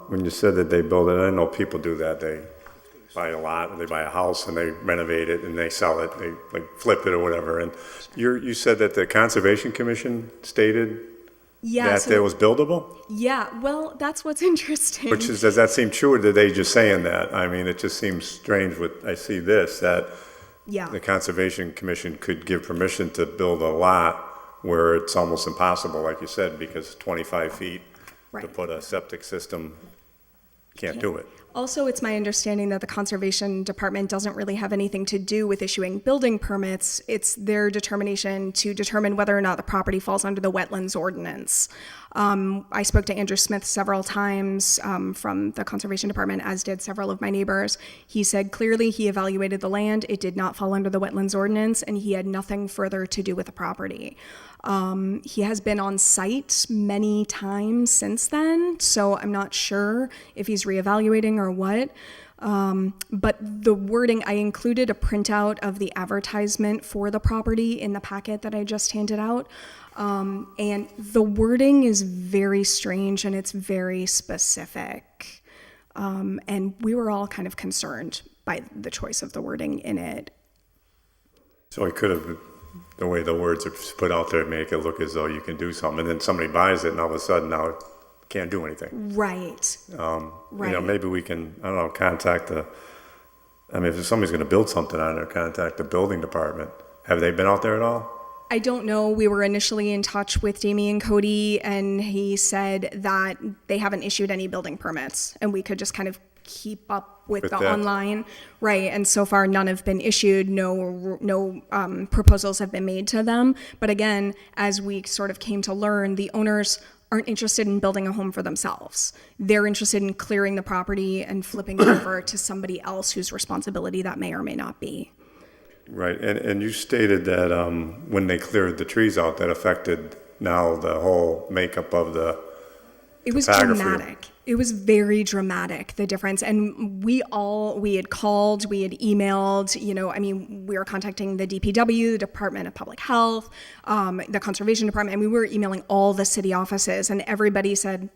when you said that they build it, I know people do that. They buy a lot, or they buy a house and they renovate it and they sell it, they like flip it or whatever. And you said that the Conservation Commission stated that it was buildable? Yeah, well, that's what's interesting. Does that seem true, or are they just saying that? I mean, it just seems strange I see this, that Yeah. the Conservation Commission could give permission to build a lot where it's almost impossible, like you said, because 25 feet to Right. put a septic system, can't do it. Also, it's my understanding that the Conservation Department doesn't really have anything to do with issuing building permits. It's their determination to determine whether or not the property falls under the wetlands ordinance. I spoke to Andrew Smith several times from the Conservation Department, as did several of my neighbors. He said clearly he evaluated the land. It did not fall under the wetlands ordinance, and he had nothing further to do with the property. He has been on site many times since then, so I'm not sure if he's reevaluating or what. But the wording, I included a printout of the advertisement for the property in the packet that I just handed out. And the wording is very strange and it's very specific. And we were all kind of concerned by the choice of the wording in it. So it could have, the way the words are put out there, make it look as though you can do something, and then somebody buys it and all of a sudden now it can't do anything. Right. Right. Maybe we can, I don't know, contact if somebody's gonna build something on there, contact the building department. Have they been out there at all? I don't know. We were initially in touch with Damian Cody, and he said that they haven't issued any building permits, and we could just kind of keep up with the that. online. Right, and so far none have been issued, no proposals have been made to them. But again, as we sort of came to learn, the owners aren't interested in building a home for themselves. They're interested in clearing the property and flipping it over to somebody else whose responsibility that may or may not be. Right, and you stated that when they cleared the trees out, that affected now the whole makeup of the It was topography. dramatic. It was very dramatic, the difference. And we had called, we had emailed, we were contacting the DPW, the Department of Public Health, the Conservation Department, and we were emailing all the city offices, and everybody said,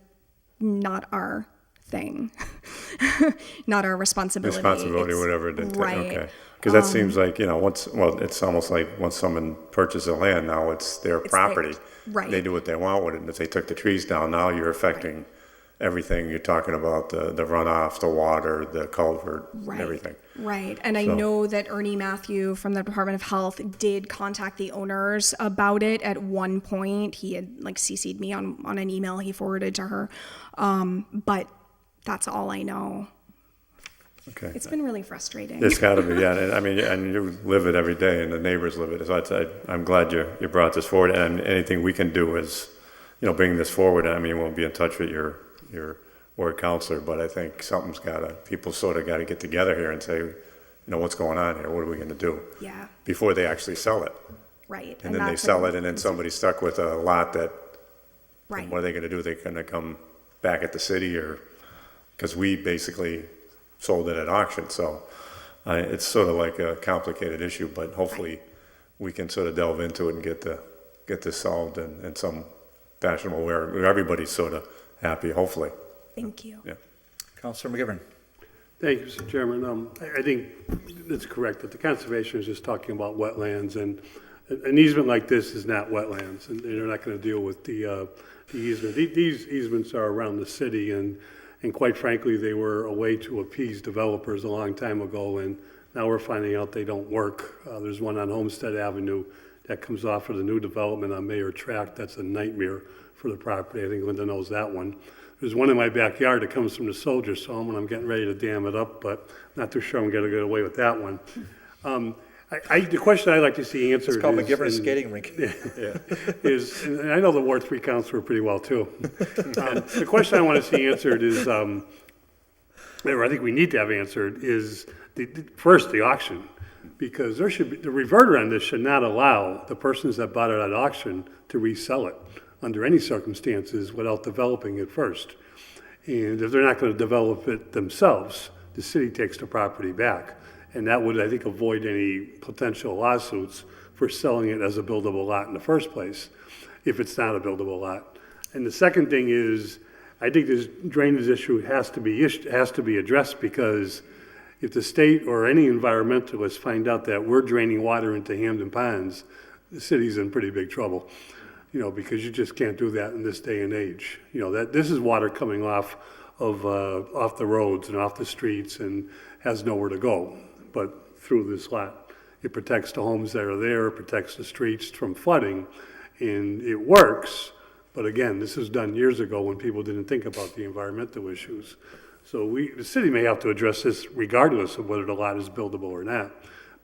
not our thing, not our responsibility. Responsibility, whatever it is. Right. Okay. Because that seems like, it's almost like once someone purchases a land, now it's their property. Right. They do what they want with it. And if they took the trees down, now you're affecting everything. You're talking about the runoff, the water, the culvert, Right. everything. Right. And I So- know that Ernie Matthew from the Department of Health did contact the owners about it at one point. He had CC'd me on an email he forwarded to her. But that's all I know. Okay. It's been really frustrating. It's got to be, yeah. And you live it every day, and the neighbors live it. So I'm glad you brought this forward. And anything we can do is, bring this forward. We'll be in touch with your ward counselor, but I think people sort of got to get together here and say, what's going on here? What are we going to do? Yeah. Before they actually sell it. Right. And then they sell it, and then somebody's stuck with a lot that, Right. what are they going to do? They're going to come back at the city, or, because we basically sold it at auction. So it's sort of like a complicated issue, but hopefully we can sort of delve into it and get this solved in some fashionable where everybody's sort of happy, hopefully. Thank you. Yeah. Counselor McGivern. Thank you, Mr. Chairman. I think it's correct that the conservation is just talking about wetlands, and an easement like this is not wetlands, and they're not going to deal with the easement. These easements are around the city, and quite frankly, they were a way to appease developers a long time ago, and now we're finding out they don't work. There's one on Homestead Avenue that comes off of the new development on Mayor Tract. That's a nightmare for the property. I think Linda knows that one. There's one in my backyard that comes from the Soldier's Home, and I'm getting ready to dam it up, but not too sure I'm going to get away with that one. The question I'd like to see answered It's called is... McGivern Skating Rink. is, and I know the Ward 3 counselor pretty well, too. The question I want to see answered is, or I think we need to have answered, is first, the auction. Because there should be, the reverter on this should not allow the persons that bought it at auction to resell it under any circumstances without developing it first. And if they're not going to develop it themselves, the city takes the property back. And that would, I think, avoid any potential lawsuits for selling it as a buildable lot in the first place, if it's not a buildable lot. And the second thing is, I think this drainage issue has to be addressed, because if the state or any environmentalists find out that we're draining water into Hamden Ponds, the city's in pretty big trouble, because you just can't do that in this day and age. That this is water coming off the roads and off the streets and has nowhere to go but through this lot. It protects the homes that are there, it protects the streets from flooding, and it works. But again, this was done years ago when people didn't think about the environmental issues. So the city may have to address this regardless of whether the lot is buildable or not.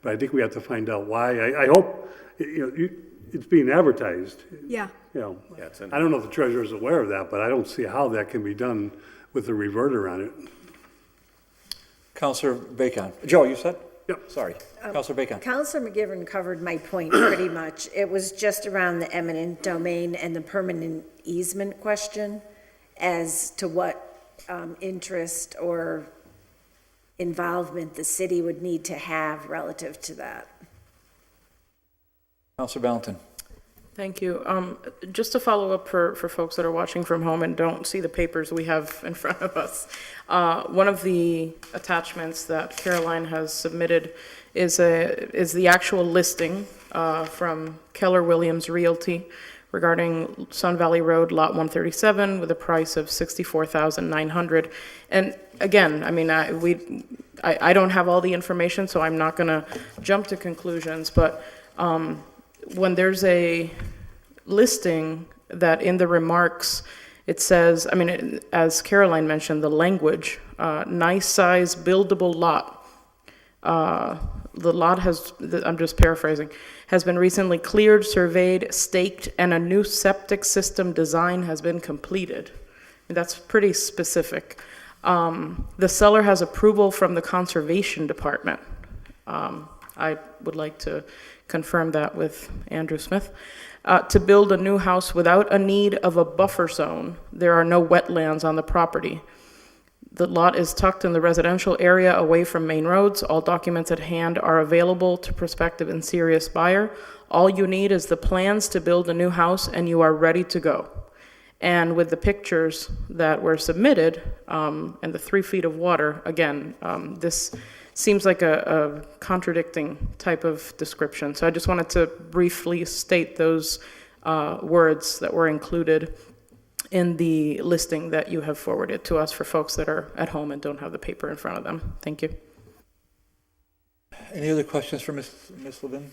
But I think we have to find out why. I hope, it's being advertised. Yeah. I don't know if the treasurer is aware of that, but I don't see how that can be done with a reverter on it. Counselor Bacon. Joe, you said? Yep. Sorry. Counselor Bacon. Counselor McGivern covered my point pretty much. It was just around the eminent domain and the permanent easement question as to what interest or involvement the city would need to have relative to that. Counselor Valentin. Thank you. Just to follow up for folks that are watching from home and don't see the papers we have in front of us, one of the attachments that Caroline has submitted is the actual listing from Keller Williams Realty regarding Sun Valley Road, Lot 137, with a price of $64,900. And again, I mean, I don't have all the information, so I'm not going to jump to conclusions, but when there's a listing that in the remarks it says, I mean, as Caroline mentioned, the language, nice size buildable lot. The lot has, I'm just paraphrasing, has been recently cleared, surveyed, staked, and a new septic system design has been completed. That's pretty specific. The seller has approval from the Conservation Department. I would like to confirm that with Andrew Smith. To build a new house without a need of a buffer zone. There are no wetlands on the property. The lot is tucked in the residential area away from main roads. All documents at hand are available to prospective and serious buyer. All you need is the plans to build a new house and you are ready to go. And with the pictures that were submitted and the 3 feet of water, again, this seems like a contradicting type of description. So I just wanted to briefly state those words that were included in the listing that you have forwarded to us for folks that are at home and don't have the paper in front of them. Thank you. Any other questions for Ms. Levin?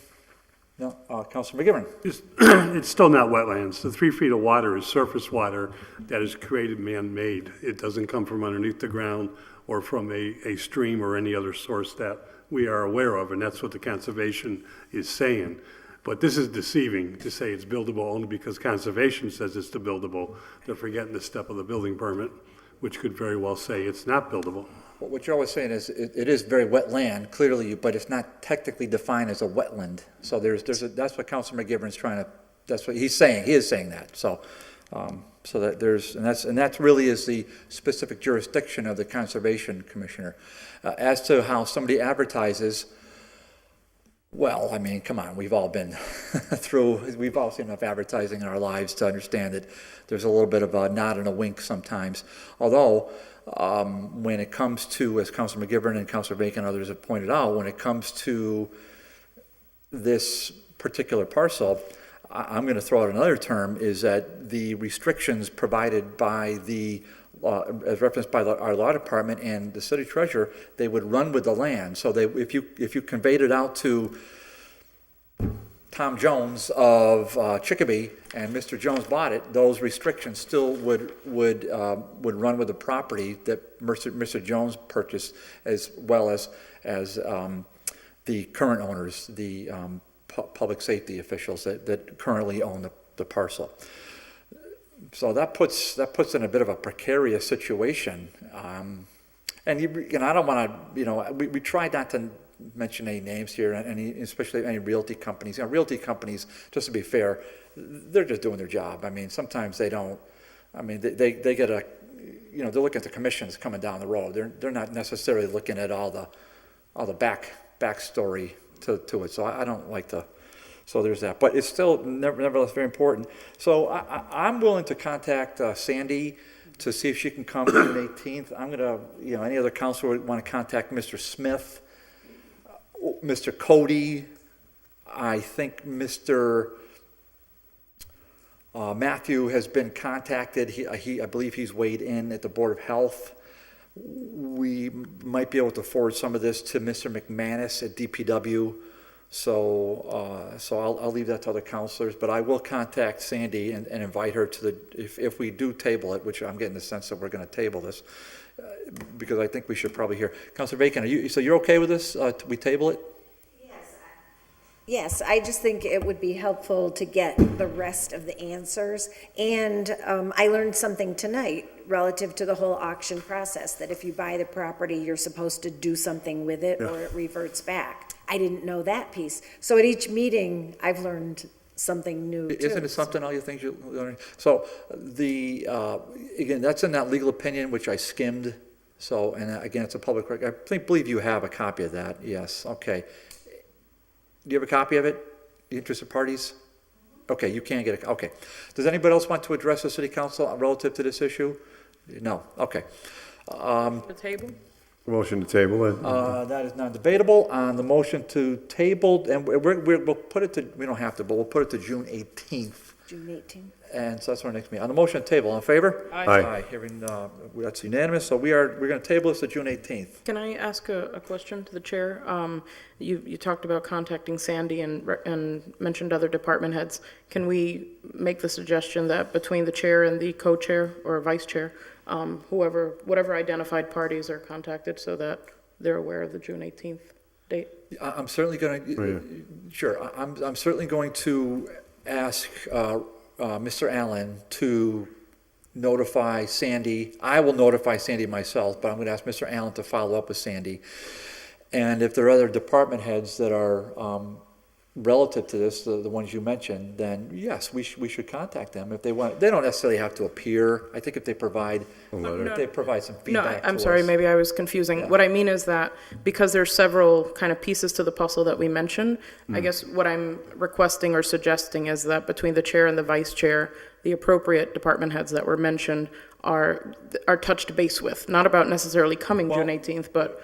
No? Counselor McGivern. It's still not wetlands. The 3 feet of water is surface water that is created man-made. It doesn't come from underneath the ground or from a stream or any other source that we are aware of, and that's what the conservation is saying. But this is deceiving to say it's buildable only because conservation says it's buildable. They're forgetting the step of the building permit, which could very well say it's not buildable. What you're always saying is it is very wet land, clearly, but it's not technically defined as a wetland. So that's what Councilor McGivern's trying to, that's what he's saying. He is saying that. So So that there's, and that's really is the specific jurisdiction of the Conservation Commissioner. As to how somebody advertises, well, I mean, come on, we've all been we've all seen enough advertising in our lives to understand that there's a little bit of a nod and a wink sometimes. Although, when it comes to, as Councilor McGivern and Councilor Bacon and others have pointed out, when it comes to this particular parcel, I'm going to throw out another term, is that the restrictions provided by the, as referenced by our law department and the city treasurer, they would run with the land. So if you conveyed it out to Tom Jones of Chicopee and Mr. Jones bought it, those restrictions still would run with the property that Mr. Jones purchased, as well as the current owners, the public safety officials that currently own the parcel. So that puts in a bit of a precarious situation. And I don't want to, we try not to mention any names here, especially any realty companies. Realty companies, just to be fair, they're just doing their job. I mean, sometimes they don't, I mean, they get a, they're looking at the commissions coming down the road. They're not necessarily looking at all the backstory to it. So I don't like to, so there's that. But it's still nevertheless very important. So I'm willing to contact Sandy to see if she can come June 18th. I'm going to, any other counselor would want to contact Mr. Smith, Mr. Cody. I think Mr. Matthew has been contacted. I believe he's weighed in at the Board of Health. We might be able to forward some of this to Mr. McManus at DPW. So I'll leave that to other counselors, but I will contact Sandy and invite her to if we do table it, which I'm getting the sense that we're going to table this, because I think we should probably hear. Councilor Bacon, so you're okay with this? We table it? Yes, I just think it would be helpful to get the rest of the answers. And I learned something tonight relative to the whole auction process, that if you buy the property, you're supposed to do something with it or it reverts back. I didn't know that piece. So at each meeting, I've learned something new too. Isn't it something, all you think you learn? So again, that's in that legal opinion, which I skimmed. So, and again, it's a public record. I believe you have a copy of that. Yes, okay. Do you have a copy of it? The interested parties? Okay, you can't get it. Okay. Does anybody else want to address the city council relative to this issue? No. Okay. The table? Motion to table it. That is not debatable. On the motion to table, and we'll put it to, we don't have to, but we'll put it to June 18th. June 18th. And so that's our next meeting. On the motion to table, all in favor? Aye. Aye. Hearing, that's unanimous. So we're going to table this to June 18th. Can I ask a question to the chair? You talked about contacting Sandy and mentioned other department heads. Can we make the suggestion that between the chair and the co-chair or vice chair, whatever identified parties are contacted so that they're aware of the June 18th date? I'm certainly going to, sure, I'm certainly going to ask Mr. Allen to notify Sandy. I will notify Sandy myself, but I'm going to ask Mr. Allen to follow up with Sandy. And if there are other department heads that are relative to this, the ones you mentioned, then yes, we should contact them if they want. They don't necessarily have to appear. I think if they provide some feedback. No, I'm to sorry, us. maybe I was confusing. Yeah. What I mean is that because there's several kind of pieces to the puzzle that we mentioned, I guess what I'm requesting or suggesting is that between the chair and the vice chair, the appropriate department heads that were mentioned are touched base with, not about necessarily coming June 18th, but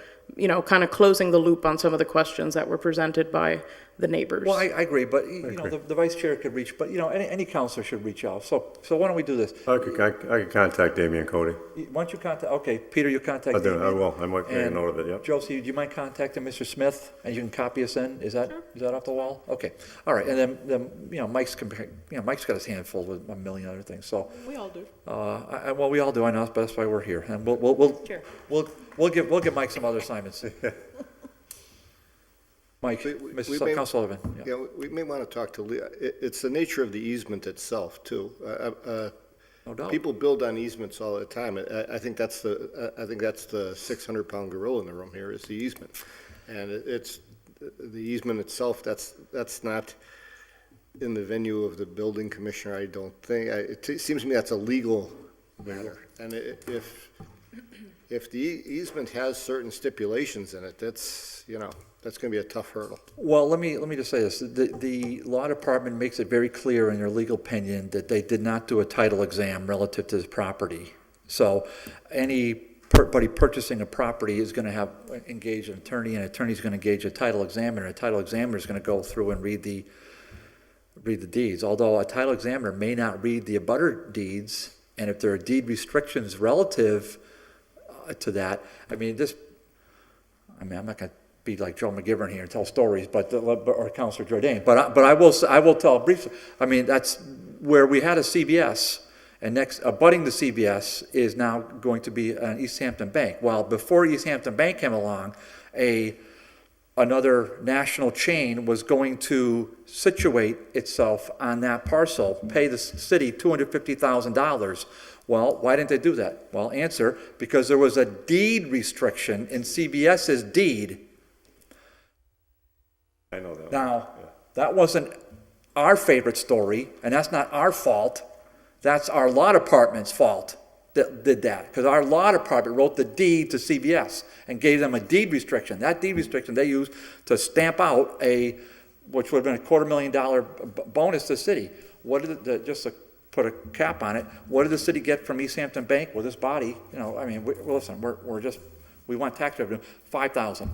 kind of closing the loop on some of the questions that were presented by the neighbors. Well, I agree, but the vice chair could reach, but any counselor should reach out. So why don't we do this? I could contact Damian Cody. Why don't you contact? Okay, Peter, you contact. I Damien. will. I might make a And note of it, yep. Josie, do you mind contacting Mr. Smith and you can copy us in? Is that off the wall? Okay, all right. And then Mike's got his hand full with a million other things. So We all do. well, we all do. I know, but that's why we're here, and we'll give Mike some other assignments. Mike, Mr. Council Sullivan. Yeah. Yeah, we may want to talk to Lee. It's the nature of the easement itself, too. No doubt. People build on easements all the time. I think that's the 600-pound gorilla in the room here, is the easement. And it's the easement itself, that's not in the venue of the building commissioner, I don't think, it seems to me that's a legal matter. And if the easement has certain stipulations in it, that's, you know, that's gonna be a tough hurdle. Well, let me just say this. The law department makes it very clear in their legal opinion that they did not do a title exam relative to this property. So anybody purchasing a property is going to have engage an attorney, and an attorney's going to engage a title examiner. A title examiner is going to go through and read the deeds. Although a title examiner may not read the abutter deeds, and if there are deed restrictions relative to that, I'm not going to be like Joe McGivern here and tell stories, or Councilor Jordan, but I will tell briefly. I mean, that's where we had a CVS, and next, abutting the CVS is now going to be an East Hampton Bank. Well, before East Hampton Bank came along, another national chain was going to situate itself on that parcel, pay the city $250,000. Well, why didn't they do that? Well, answer, because there was a deed restriction in CVS's deed. I know that. Now, that wasn't our favorite story, and that's not our fault. That's our law department's fault that did that, because our law department wrote the deed to CVS and gave them a deed restriction. That deed restriction they used to stamp out which would have been a $250,000 bonus to the city. What did just to put a cap on it, what did the city get from East Hampton Bank? Well, this body, listen, we want tax revenue, $5,000.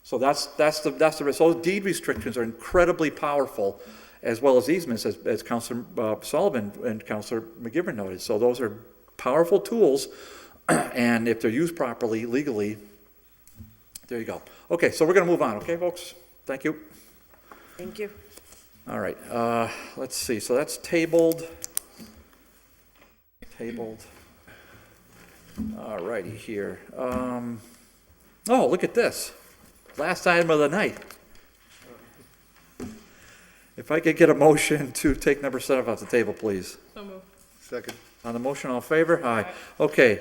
So that's the so those deed restrictions are incredibly powerful, as well as easements, as Councilor Sullivan and Councilor McGivern noted. So those are powerful tools, and if they're used properly, legally, there you go. Okay, so we're going to move on, okay, folks? Thank you. Thank you. All right, let's see. So that's tabled. All righty here. Oh, look at this. Last item of the night. If I could get a motion to take number 7 off the table, please. So moved. Second. On the motion, all in favor? Aye. Okay.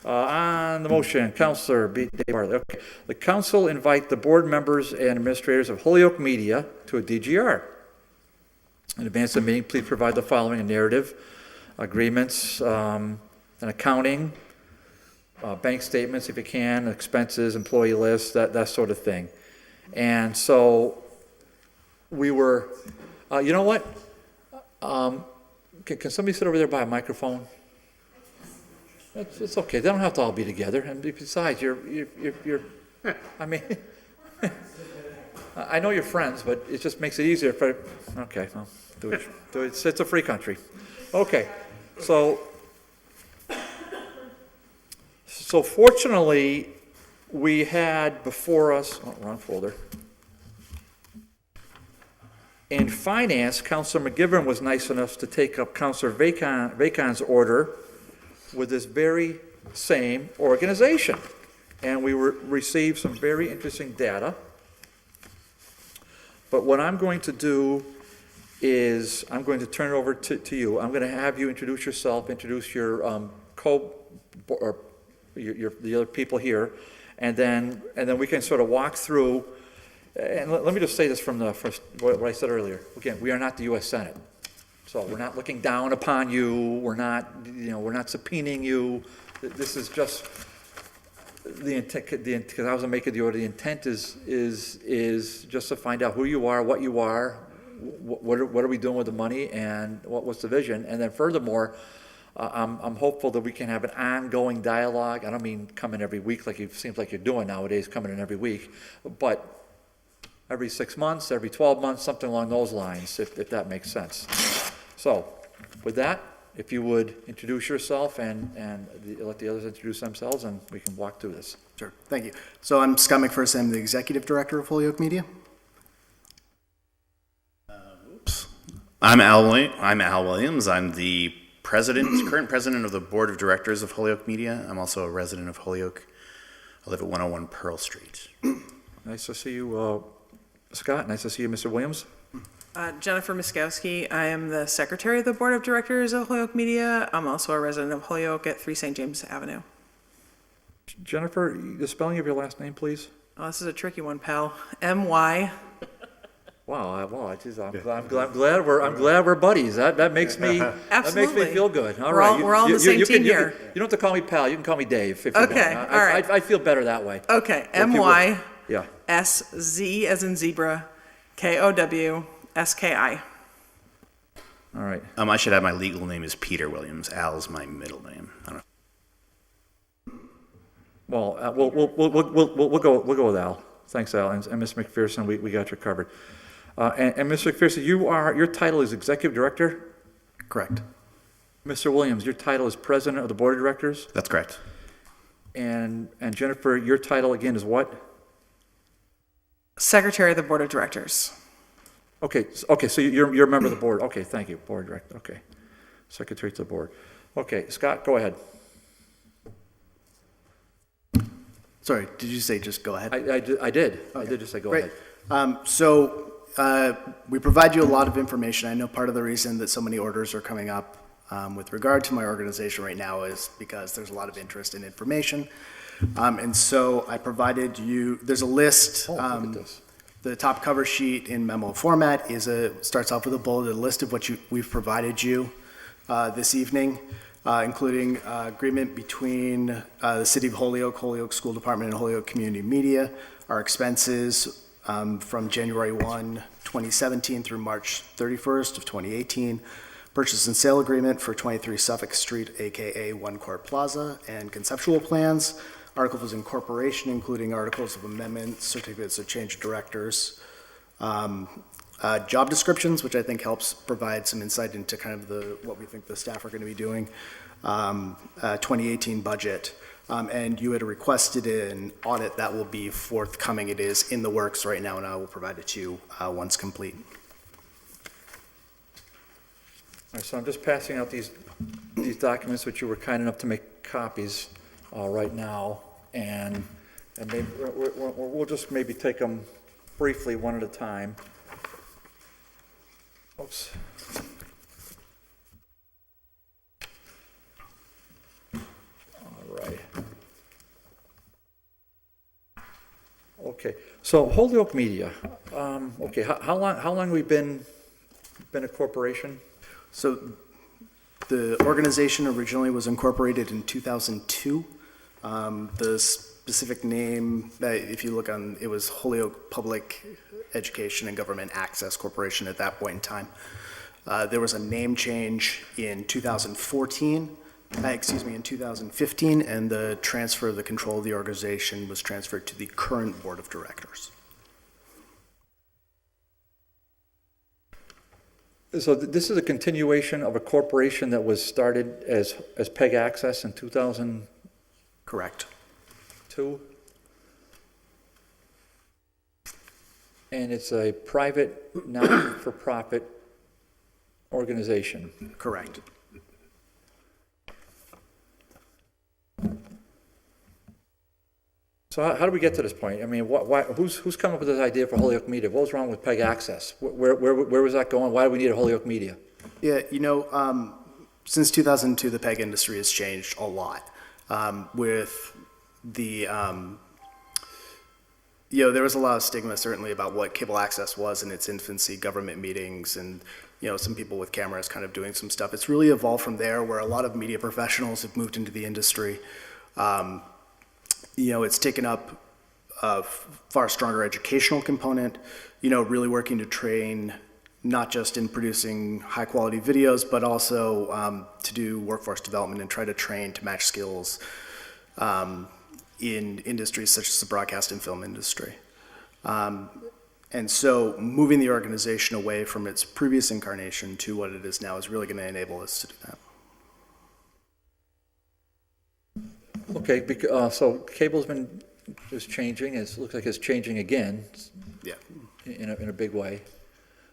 On the motion, Councilor B. Dave Bartley. Okay. The council invite the board members and administrators of Holyoke Media to a DGR. In advance of the meeting, please provide the following: a narrative, agreements, an accounting, bank statements if you can, expenses, employee lists, that sort of thing. And so we were, you know what? Can somebody sit over there by a microphone? It's okay. They don't have to all be together. And besides, you're I mean, I know you're friends, but it just makes it easier for, okay, well, do it. It's a free country. Okay, so fortunately, we had before us, wrong folder. In finance, Councilor McGivern was nice enough to take up Councilor Vacon's order with this very same organization. And we received some very interesting data. But what I'm going to do is I'm going to turn it over to you. I'm going to have you introduce yourself, introduce your the other people here, and then we can sort of walk through. And let me just say this from what I said earlier. Again, we are not the U.S. Senate, so we're not looking down upon you. We're not subpoenaing you. This is just the intent. Because I was making the order. The intent is just to find out who you are, what you are, what are we doing with the money, and what's the vision. And then furthermore, I'm hopeful that we can have an ongoing dialogue. I don't mean coming every week like it seems like you're doing nowadays, coming in every week, but every 6 months, every 12 months, something along those lines, if that makes sense. So, with that, if you would introduce yourself and let the others introduce themselves, and we can walk through this. Sure, thank you. So I'm Scott McPherson, I'm the Executive Director of Holyoke Media. I'm Al Williams. I'm the current president of the Board of Directors of Holyoke Media. I'm also a resident of Holyoke. I live at 101 Pearl Street. Nice to see you, Scott. Nice to see you, Mr. Williams. Jennifer Miskowski. I am the secretary of the Board of Directors of Holyoke Media. I'm also a resident of Holyoke at 3 St. James Avenue. Jennifer, the spelling of your last name, please. Oh, this is a tricky one, pal. M-Y. Well, I'm glad we're buddies. That makes me, that makes me Absolutely. feel good. All We're right. all- we're all on the same team here. You don't have to call me pal, you can call me Dave if you want. Okay, all right. I feel better that way. Okay, Yeah. MYSZ as in zebra, KOWSKI. All right. I should add my legal name is Peter Williams. Al's my middle name. I don't know. Well, we'll go with Al. Thanks, Al, and Ms. McPherson, we got you covered. And Ms. McPherson, your title is Executive Director? Correct. Mr. Williams, your title is President of the Board of Directors? That's correct. And Jennifer, your title again is what? Secretary of the Board of Directors. Okay, so you're a member of the board. Okay, thank you, Board Director, okay. Secretary to the Board. Okay, Scott, go ahead. Sorry, did you say just go ahead? I did just say go Great. ahead. We provide you a lot of information. I know part of the reason that so many orders are coming up with regard to my organization right now is because there's a lot of interest in information. And so I provided you, there's a list. Look at this. The top cover sheet in memo format starts off with a bulleted list of what we've provided you this evening, including agreement between the City of Holyoke, Holyoke School Department, and Holyoke Community Media, our expenses from January 1, 2017 through March 31st of 2018, purchase and sale agreement for 23 Suffolk Street, AKA One Court Plaza, and conceptual plans, articles of incorporation, including articles of amendment, certificates of change of directors, job descriptions, which I think helps provide some insight into kind of what we think the staff are going to be doing, 2018 budget. And you had requested an audit that will be forthcoming. It is in the works right now, and I will provide it to you once complete. All right, so I'm just passing out these documents, which you were kind enough to make copies right now, and maybe we'll just maybe take them briefly one at a time. Oops. All right. Okay, so Holyoke Media. Okay, how long we been a corporation? So the organization originally was incorporated in 2002. The specific name, if you look on, it was Holyoke Public Education and Government Access Corporation at that point in time. There was a name change in 2015, and the transfer of the control of the organization was transferred to the current board of directors. So this is a continuation of a corporation that was started as PEG Access in 2002? Correct. And it's a private, not-for-profit organization? Correct. So how do we get to this point? I mean, who's come up with this idea for Holyoke Media? What was wrong with PEG Access? Where was that going? Why do we need a Holyoke Media? Yeah, since 2002, the PEG industry has changed a lot. With the, there was a lot of stigma certainly about what cable access was in its infancy, government meetings, and, some people with cameras kind of doing some stuff. It's really evolved from there, where a lot of media professionals have moved into the industry. It's taken up a far stronger educational component, really working to train not just in producing high quality videos, but also to do workforce development and try to train to match skills in industries such as the broadcast and film industry. And so moving the organization away from its previous incarnation to what it is now is really going to enable us to do that. Okay, so cable's just changing. It looks like it's changing again. Yeah. In a big way.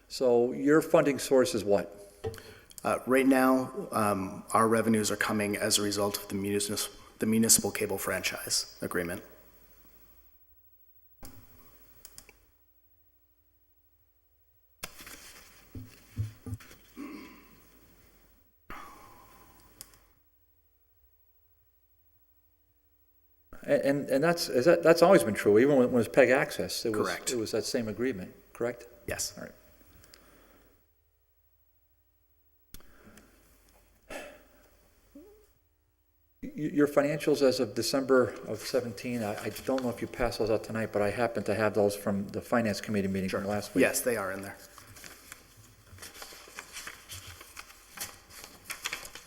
So your funding source is what? Right now, our revenues are coming as a result of the municipal cable franchise agreement. And that's always been true, even when it was PEG Access. Correct. It was that same agreement, correct? Yes. All right. Your financials as of December of 17, I don't know if you passed those out tonight, but I happen to have those from the Finance Committee meeting from last week. Yes, they are in there.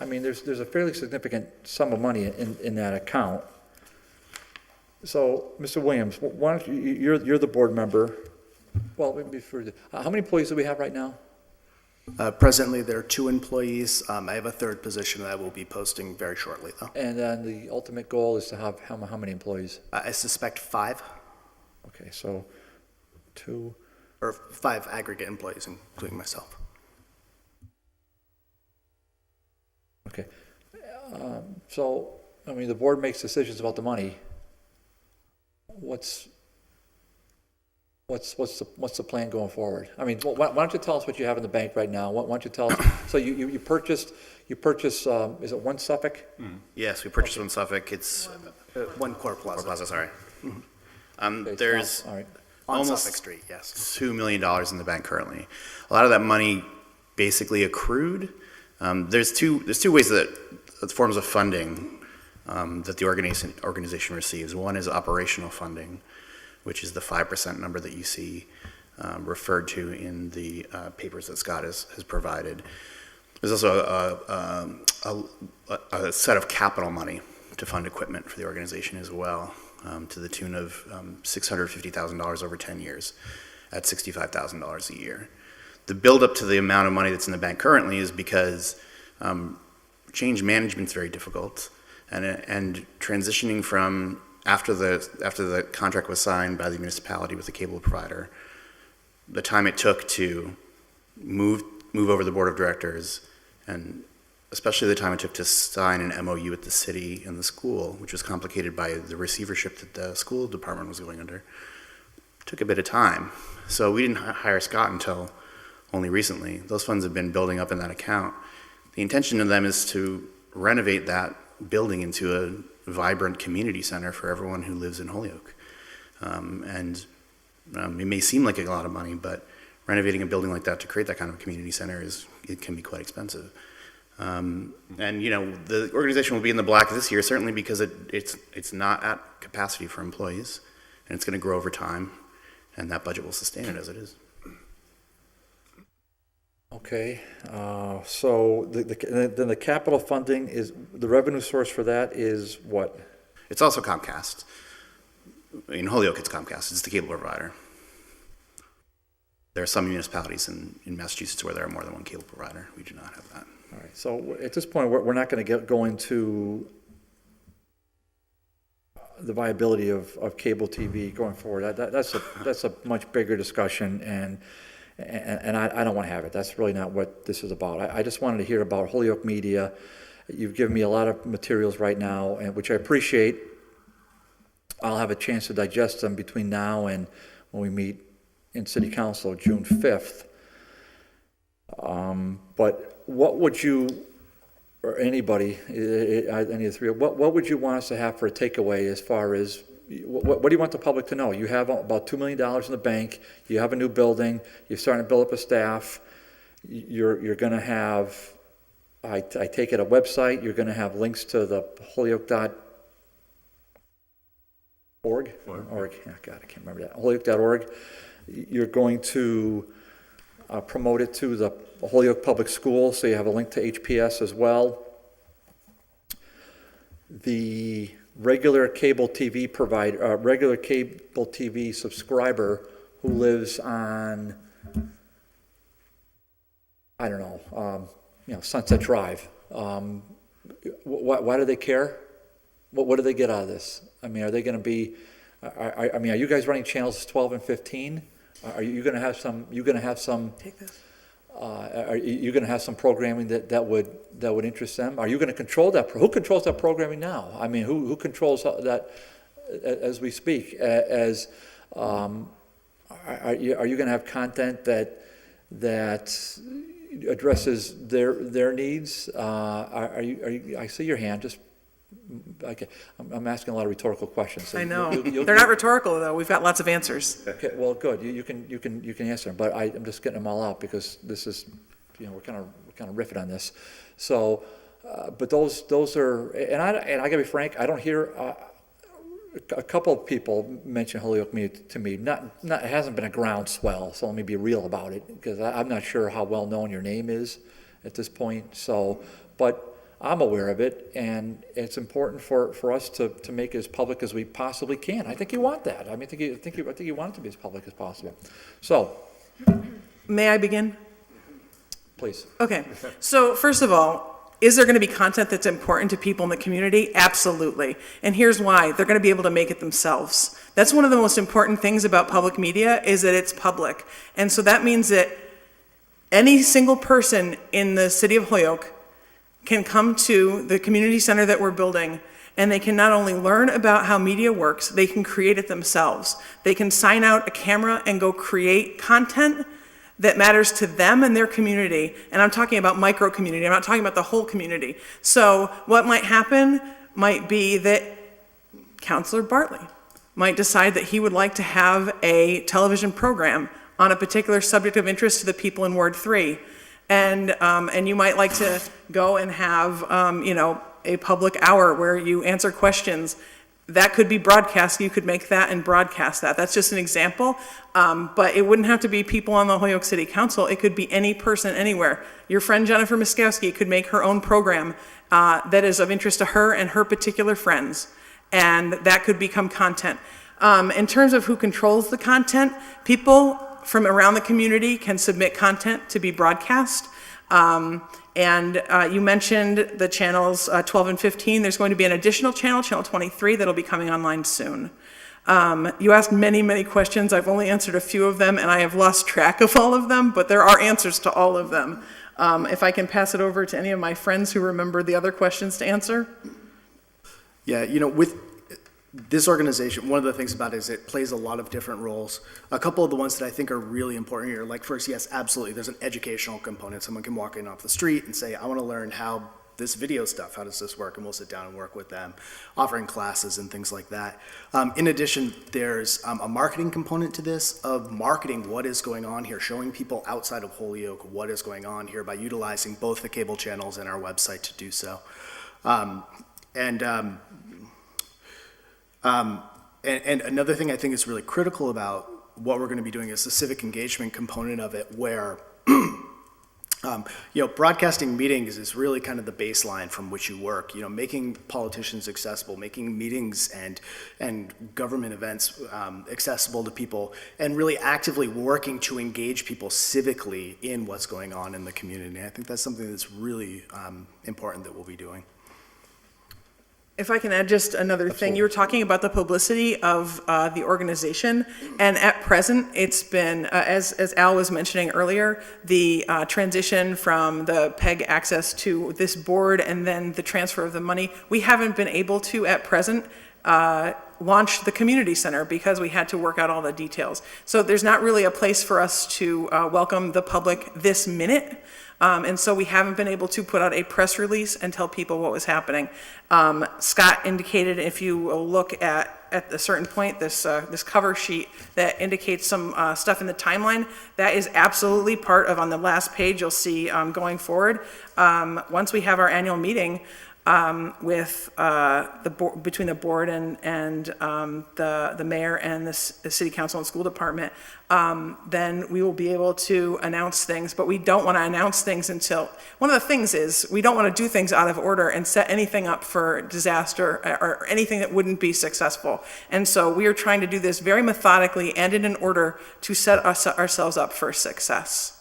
I mean, there's a fairly significant sum of money in that account. So, Mr. Williams, why don't you, you're the board member. Well, before, how many employees do we have right now? Presently, there are 2 employees. I have a third position that I will be posting very shortly, though. And then the ultimate goal is to have how many employees? I suspect 5, Okay, so 2. or 5 aggregate employees, including myself. Okay. So, I mean, the board makes decisions about the money. What's the plan going forward? I mean, why don't you tell us what you have in the bank right now? Why don't you tell us, so you purchased, is it 1 Suffolk? Yes, we purchased one Suffolk. It's 1 Core Core Plaza. Plaza, sorry. Okay, There's all right. On almost Suffolk Street, yes. $2 million in the bank currently. A lot of that money basically accrued. There's two ways that forms of funding that the organization receives. One is operational funding, which is the 5% number that you see referred to in the papers that Scott has provided. There's also a set of capital money to fund equipment for the organization as well, to the tune of $650,000 over 10 years at $65,000 a year. The buildup to the amount of money that's in the bank currently is because change management is very difficult, and transitioning from after the contract was signed by the municipality with the cable provider, the time it took to move over the board of directors, and especially the time it took to sign an MOU with the city and the school, which was complicated by the receivership that the school department was going under, took a bit of time. So we didn't hire Scott until only recently. Those funds have been building up in that account. The intention of them is to renovate that building into a vibrant community center for everyone who lives in Holyoke. It may seem like a lot of money, but renovating a building like that to create that kind of a community center it can be quite expensive. The organization will be in the black this year, certainly because it's not at capacity for employees, and it's going to grow over time, and that budget will sustain it as it is. Okay, so then the capital funding is, the revenue source for that is what? It's also Comcast. In Holyoke, it's Comcast. It's the cable provider. There are some municipalities in Massachusetts where there are more than one cable provider. We do not have that. All right, so at this point, we're not going to go into the viability of cable TV going forward. That's a much bigger discussion, and I don't want to have it. That's really not what this is about. I just wanted to hear about Holyoke Media. You've given me a lot of materials right now, and which I appreciate. I'll have a chance to digest them between now and when we meet in City Council June 5th. But what would you, or anybody, any of the three, what would you want us to have for a takeaway as far as, what do you want the public to know? You have about $2 million in the bank, you have a new building, you're starting to build up a staff, you're going to have, I take it, a website, you're going to have links to the Holyoke.org? Org, yeah, God, I can't remember that, Holyoke.org. You're going to promote it to the Holyoke Public Schools, so you have a link to HPS as well. The regular cable TV provider, regular cable TV subscriber who lives on, I don't know, Sunset Drive. Why do they care? What do they get out of this? I mean, are they going to be? Are you guys running channels 12 and 15? Are you going to have some? Take this. Are you going to have some programming that would interest them? Are you going to control that? Who controls that programming now? I mean, who controls that as we speak? Are you going to have content that addresses their needs? Are you? I see your hand. Just I'm asking a lot of rhetorical questions. so I know. you'll- They're not rhetorical, though. We've got lots of answers. Okay, well, good, you can answer them, but I'm just getting them all out because this is, we're kind of riffing on this. So, but those are, and I gotta be frank, I don't hear, a couple of people mention Holyoke Media to me, it hasn't been a groundswell, so let me be real about it, because I'm not sure how well-known your name is at this point, so, but I'm aware of it, and it's important for us to make it as public as we possibly can. I think you want that. I mean, I think you want it to be as public as possible. So, May I begin? please. Okay, so first of all, is there going to be content that's important to people in the community? Absolutely. And here's why. They're going to be able to make it themselves. That's one of the most important things about public media is that it's public. And so that means that any single person in the city of Holyoke can come to the community center that we're building, and they can not only learn about how media works, they can create it themselves. They can sign out a camera and go create content that matters to them and their community. And I'm talking about micro community, I'm not talking about the whole community. So what might happen might be that Councilor Bartley might decide that he would like to have a television program on a particular subject of interest to the people in Ward 3. And you might like to go and have, a public hour where you answer questions. That could be broadcast. You could make that and broadcast that. That's just an example. But it wouldn't have to be people on the Holyoke City Council. It could be any person anywhere. Your friend Jennifer Miskowski could make her own program that is of interest to her and her particular friends. And that could become content. In terms of who controls the content, people from around the community can submit content to be broadcast. And you mentioned the channels 12 and 15. There's going to be an additional channel, channel 23, that'll be coming online soon. You asked many, many questions. I've only answered a few of them, and I have lost track of all of them, but there are answers to all of them. If I can pass it over to any of my friends who remember the other questions to answer. Yeah, with this organization, one of the things about it is it plays a lot of different roles. A couple of the ones that I think are really important here, like first, yes, absolutely, there's an educational component. Someone can walk in off the street and say, I want to learn how this video stuff, how does this work? And we'll sit down and work with them, offering classes and things like that. In addition, there's a marketing component to this, of marketing what is going on here, showing people outside of Holyoke what is going on here by utilizing both the cable channels and our website to do so. And another thing I think is really critical about what we're going to be doing is the civic engagement component of it, where broadcasting meetings is really kind of the baseline from which you work. Making politicians accessible, making meetings and government events accessible to people, and really actively working to engage people civically in what's going on in the community. I think that's something that's really important that we'll be doing. If I can add just another thing, you were talking about the publicity of the organization, and at present, it's been, as Al was mentioning earlier, the transition from the PEG access to this board and then the transfer of the money, we haven't been able to, at present, launch the community center because we had to work out all the details. So there's not really a place for us to welcome the public this minute. And so we haven't been able to put out a press release and tell people what was happening. Scott indicated, if you look at a certain point, this cover sheet that indicates some stuff in the timeline, that is absolutely part of, on the last page, you'll see going forward. Once we have our annual meeting with between the board and the mayor and the city council and school department, then we will be able to announce things, but we don't want to announce things until, one of the things is, we don't want to do things out of order and set anything up for disaster or anything that wouldn't be successful. And so we are trying to do this very methodically and in an order to set ourselves up for success.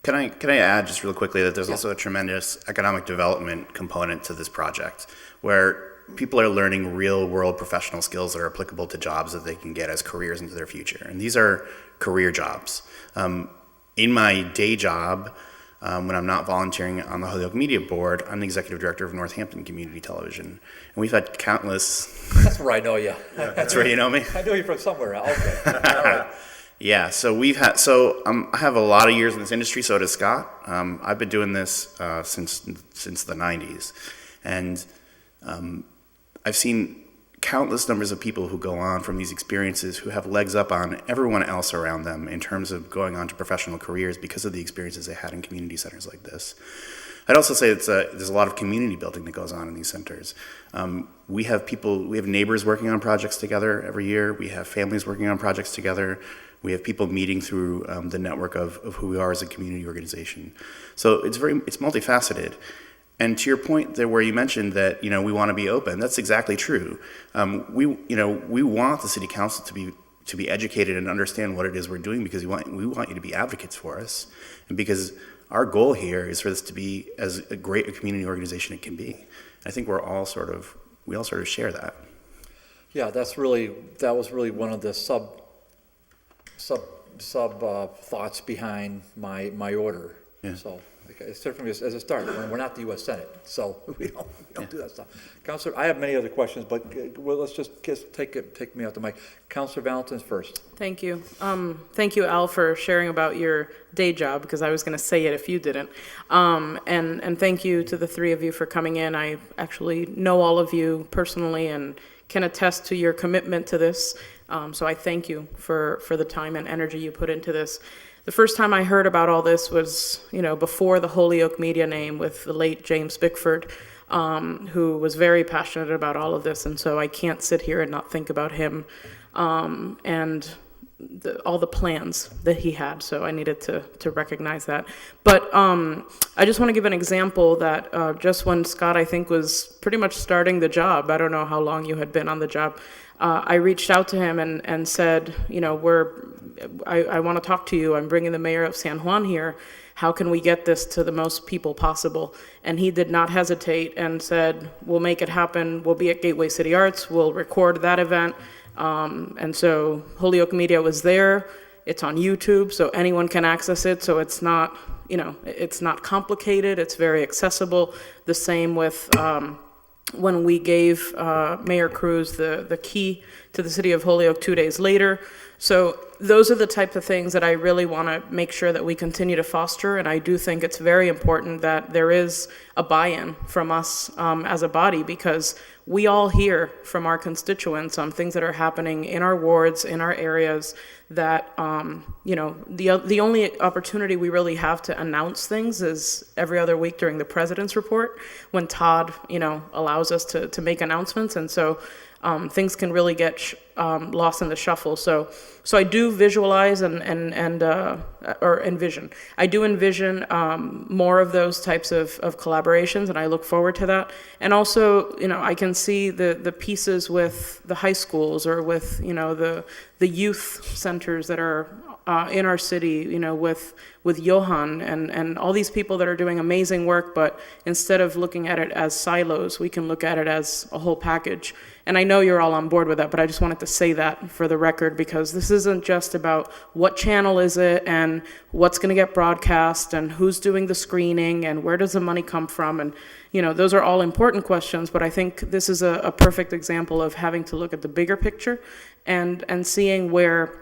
Can I add just real quickly that there's also a tremendous economic development component to this project, where people are learning real world professional skills that are applicable to jobs that they can get as careers into their future. And these are career jobs. In my day job, when I'm not volunteering on the Holyoke Media Board, I'm the executive director of Northampton Community Television. And we've had countless... That's where I know you. That's where you know me? I know you from somewhere. Okay. All right. Yeah, so I have a lot of years in this industry, so does Scott. I've been doing this since the 90s. And I've seen countless numbers of people who go on from these experiences who have legs up on everyone else around them in terms of going on to professional careers because of the experiences they had in community centers like this. I'd also say there's a lot of community building that goes on in these centers. We have neighbors working on projects together every year. We have families working on projects together. We have people meeting through the network of who we are as a community organization. So it's multifaceted. And to your point there, where you mentioned that we want to be open, that's exactly true. We want the city council to be educated and understand what it is we're doing, because we want you to be advocates for us, and because our goal here is for this to be as a great a community organization it can be. I think we all sort of share that. Yeah, that was really one of the sub thoughts behind my order. Yeah. So it's different as a start. We're not the U.S. Senate, so we don't do that stuff. Councilor, I have many other questions, but let's just take me out the mic. Councilor Valentine first. Thank you. Thank you, Al, for sharing about your day job, because I was going to say it if you didn't. And thank you to the three of you for coming in. I actually know all of you personally and can attest to your commitment to this. So I thank you for the time and energy you put into this. The first time I heard about all this was, before the Holyoke Media name, with the late James Bickford, who was very passionate about all of this. And so I can't sit here and not think about him and all the plans that he had. So I needed to recognize that. But I just want to give an example that just when Scott, I think, was pretty much starting the job, I don't know how long you had been on the job, I reached out to him and said, I want to talk to you. I'm bringing the mayor of San Juan here. How can we get this to the most people possible? And he did not hesitate and said, we'll make it happen. We'll be at Gateway City Arts. We'll record that event. And so Holyoke Media was there. It's on YouTube, so anyone can access it. So it's not, it's not complicated. It's very accessible. The same with when we gave Mayor Cruz the key to the city of Holyoke 2 days later. So those are the types of things that I really want to make sure that we continue to foster. And I do think it's very important that there is a buy-in from us as a body, because we all hear from our constituents on things that are happening in our wards, in our areas, that, the only opportunity we really have to announce things is every other week during the president's report, when Todd, allows us to make announcements. And so things can really get lost in the shuffle. So I do visualize or envision. I do envision more of those types of collaborations, and I look forward to that. And also, I can see the pieces with the high schools or with, the youth centers that are in our city, with Johan and all these people that are doing amazing work, but instead of looking at it as silos, we can look at it as a whole package. And I know you're all on board with that, but I just wanted to say that for the record, because this isn't just about what channel is it and what's going to get broadcast and who's doing the screening and where does the money come from. And, those are all important questions, but I think this is a perfect example of having to look at the bigger picture and seeing where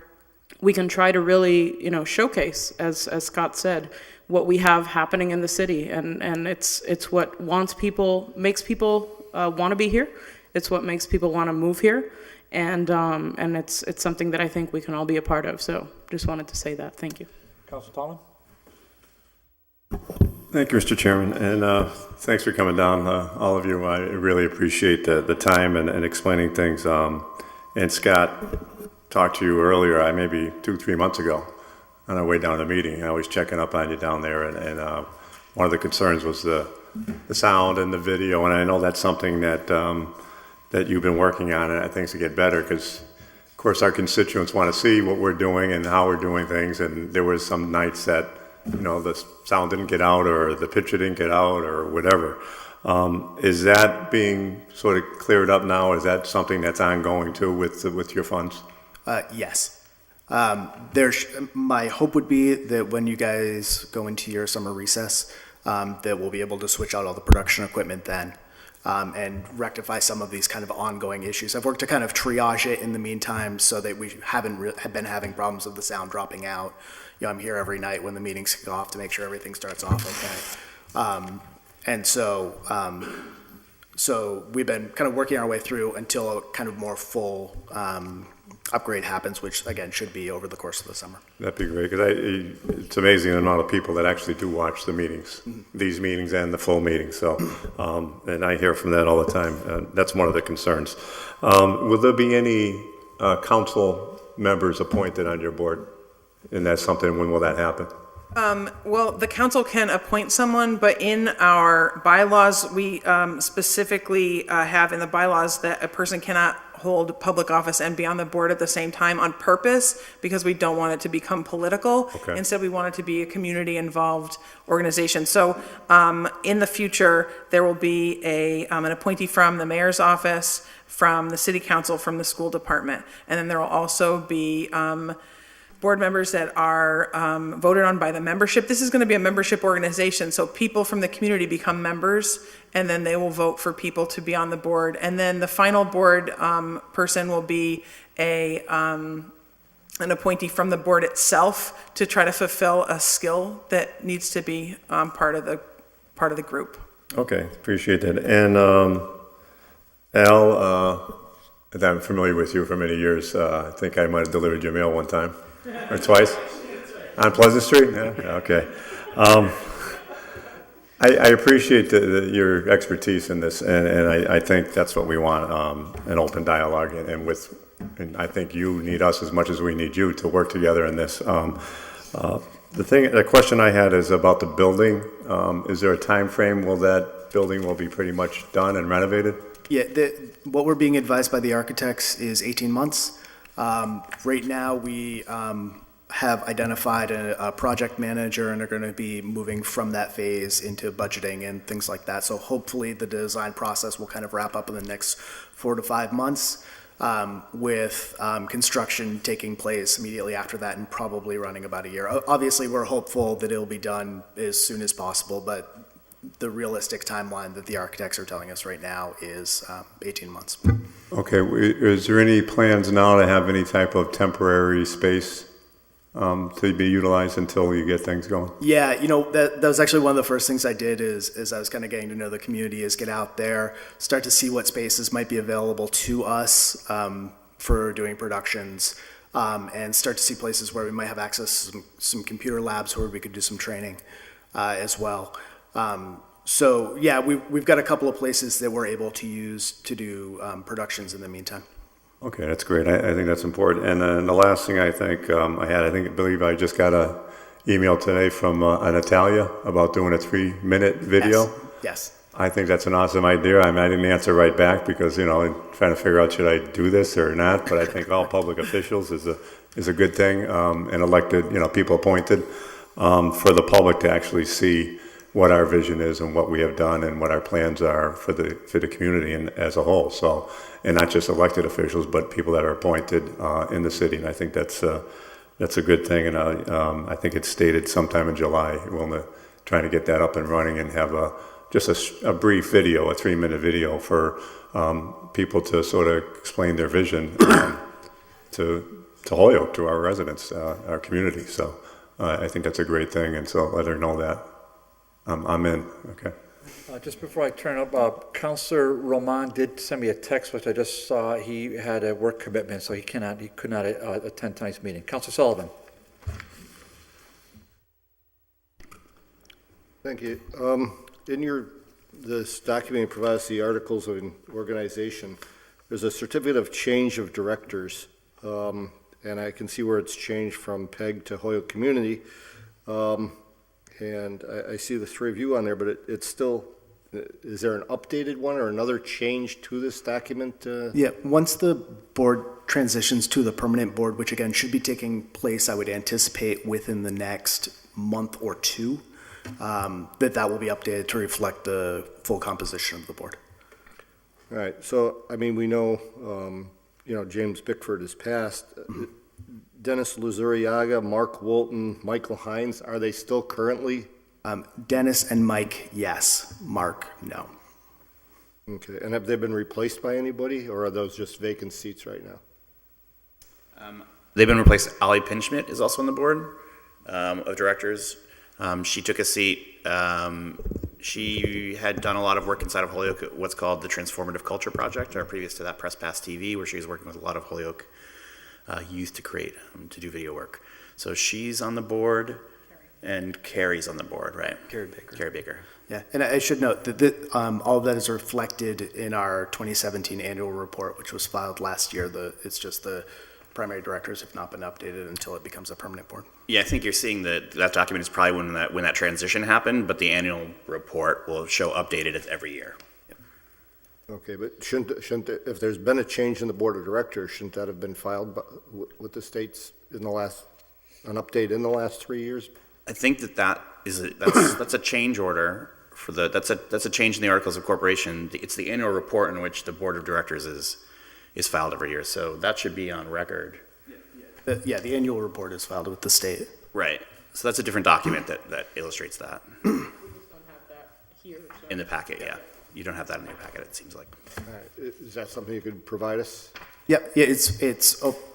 we can try to really, showcase, as Scott said, what we have happening in the city. And it's what makes people want to be here. It's what makes people want to move here. And it's something that I think we can all be a part of. So just wanted to say that. Thank you. Councilor Tallman? Thank you, Mr. Chairman, and thanks for coming down, all of you. I really appreciate the time and explaining things. And Scott talked to you earlier, maybe 2-3 months ago, on our way down to the meeting. I was checking up on you down there, and one of the concerns was the sound and the video, and I know that's something that you've been working on, and I think to get better, because of course our constituents want to see what we're doing and how we're doing things, and there was some nights that the sound didn't get out or the picture didn't get out or whatever. Is that being sort of cleared up now? Is that something that's ongoing too with your funds? Yes. My hope would be that when you guys go into your summer recess, that we'll be able to switch out all the production equipment then, and rectify some of these kind of ongoing issues. I've worked to kind of triage it in the meantime so that we haven't been having problems with the sound dropping out. I'm here every night when the meetings kick off to make sure everything starts off okay. And so So we've been kind of working our way through until a kind of more full upgrade happens, which again should be over the course of the summer. That'd be great, because it's amazing the amount of people that actually do watch the meetings, these meetings and the full meetings, so, and I hear from that all the time. That's one of the concerns. Will there be any council members appointed on your board? And that's something, when will that happen? Well, the council can appoint someone, but in our bylaws, we specifically have in the bylaws that a person cannot hold public office and be on the board at the same time on purpose, because we don't want it to become political. Okay. Instead, we want it to be a community-involved organization. So in the future, there will be an appointee from the mayor's office, from the city council, from the school department. And then there will also be board members that are voted on by the membership. This is going to be a membership organization, so people from the community become members, and then they will vote for people to be on the board. And then the final board person will be an appointee from the board itself to try to fulfill a skill that needs to be part of the group. Okay, appreciate that. And Al, I'm familiar with you for many years. I think I might have delivered your mail one time. Or twice? On Pleasant Street? Yeah, yeah, okay. I appreciate your expertise in this, and I think that's what we want, an open dialogue, and I think you need us as much as we need you to work together in this. The question I had is about the building. Is there a time frame? Will that building be pretty much done and renovated? Yeah, what we're being advised by the architects is 18 months. Right now, we have identified a project manager and are going to be moving from that phase into budgeting and things like that. So hopefully the design process will kind of wrap up in the next 4 to 5 months, with construction taking place immediately after that and probably running about a year. Obviously, we're hopeful that it'll be done as soon as possible, but the realistic timeline that the architects are telling us right now is 18 months. Okay, is there any plans now to have any type of temporary space to be utilized until you get things going? Yeah, that was actually one of the first things I did is I was kind of getting to know the community, is get out there, start to see what spaces might be available to us for doing productions, and start to see places where we might have access to some computer labs where we could do some training as well. So yeah, we've got a couple of places that we're able to use to do productions in the meantime. Okay, that's great. I think that's important. And then the last thing I think I believe I just got an email today from Natalia about doing a 3-minute video. Yes. I think that's an awesome idea. I mean, I didn't answer right back because, I'm trying to figure out, should I do this or not? But I think all public officials is a good thing, and elected, people appointed, for the public to actually see what our vision is and what we have done and what our plans are for the community and as a whole. So, and not just elected officials, but people that are appointed in the city. And I think that's a good thing. And I think it's stated sometime in July. We'll trying to get that up and running and have just a brief video, a 3-minute video for people to sort of explain their vision to Holyoke, to our residents, our community. So I think that's a great thing. And so let her know that. I'm in, okay. Just before I turn it up, Councilor Roman did send me a text, which I just saw. He had a work commitment, so he could not attend tonight's meeting. Councilor Sullivan. Thank you. In this document you provide us the articles of organization, there's a certificate of change of directors, and I can see where it's changed from PEG to Holyoke Community. And I see the 3 of you on there, but it's still, is there an updated one or another change to this document? Yeah, once the board transitions to the permanent board, which again should be taking place, I would anticipate within the next month or 2, that will be updated to reflect the full composition of the board. All right, so, I mean, we know, James Bickford has passed. Dennis Luzuriaga, Mark Wolton, Michael Hines, are they still currently? Dennis and Mike, yes. Mark, no. Okay, and have they been replaced by anybody, or are those just vacant seats right now? They've been replaced. Ollie Pinschmidt is also on the board of directors. She took a seat She had done a lot of work inside of Holyoke at what's called the Transformative Culture Project, or previous to that, Press Pass TV, where she was working with a lot of Holyoke youth to create, to do video work. So she's on the board, and Carrie's on the board, right? Carrie Baker. Carrie Baker. Yeah, and I should note that all of that is reflected in our 2017 annual report, which was filed last year. It's just the primary directors have not been updated until it becomes a permanent board. Yeah, I think you're seeing that document is probably when that transition happened, but the annual report will show updated every year. Okay, but shouldn't, if there's been a change in the board of directors, shouldn't that have been filed with the states an update in the last 3 years? I think that's a change order for that's a change in the Articles of Corporation. It's the annual report in which the board of directors is filed every year, so that should be on record. Yeah, the annual report is filed with the state. Right. So that's a different document that illustrates that. We just don't have that here. In the packet, yeah. You don't have that in your packet, it seems like. All right, is that something you could provide us? Yeah,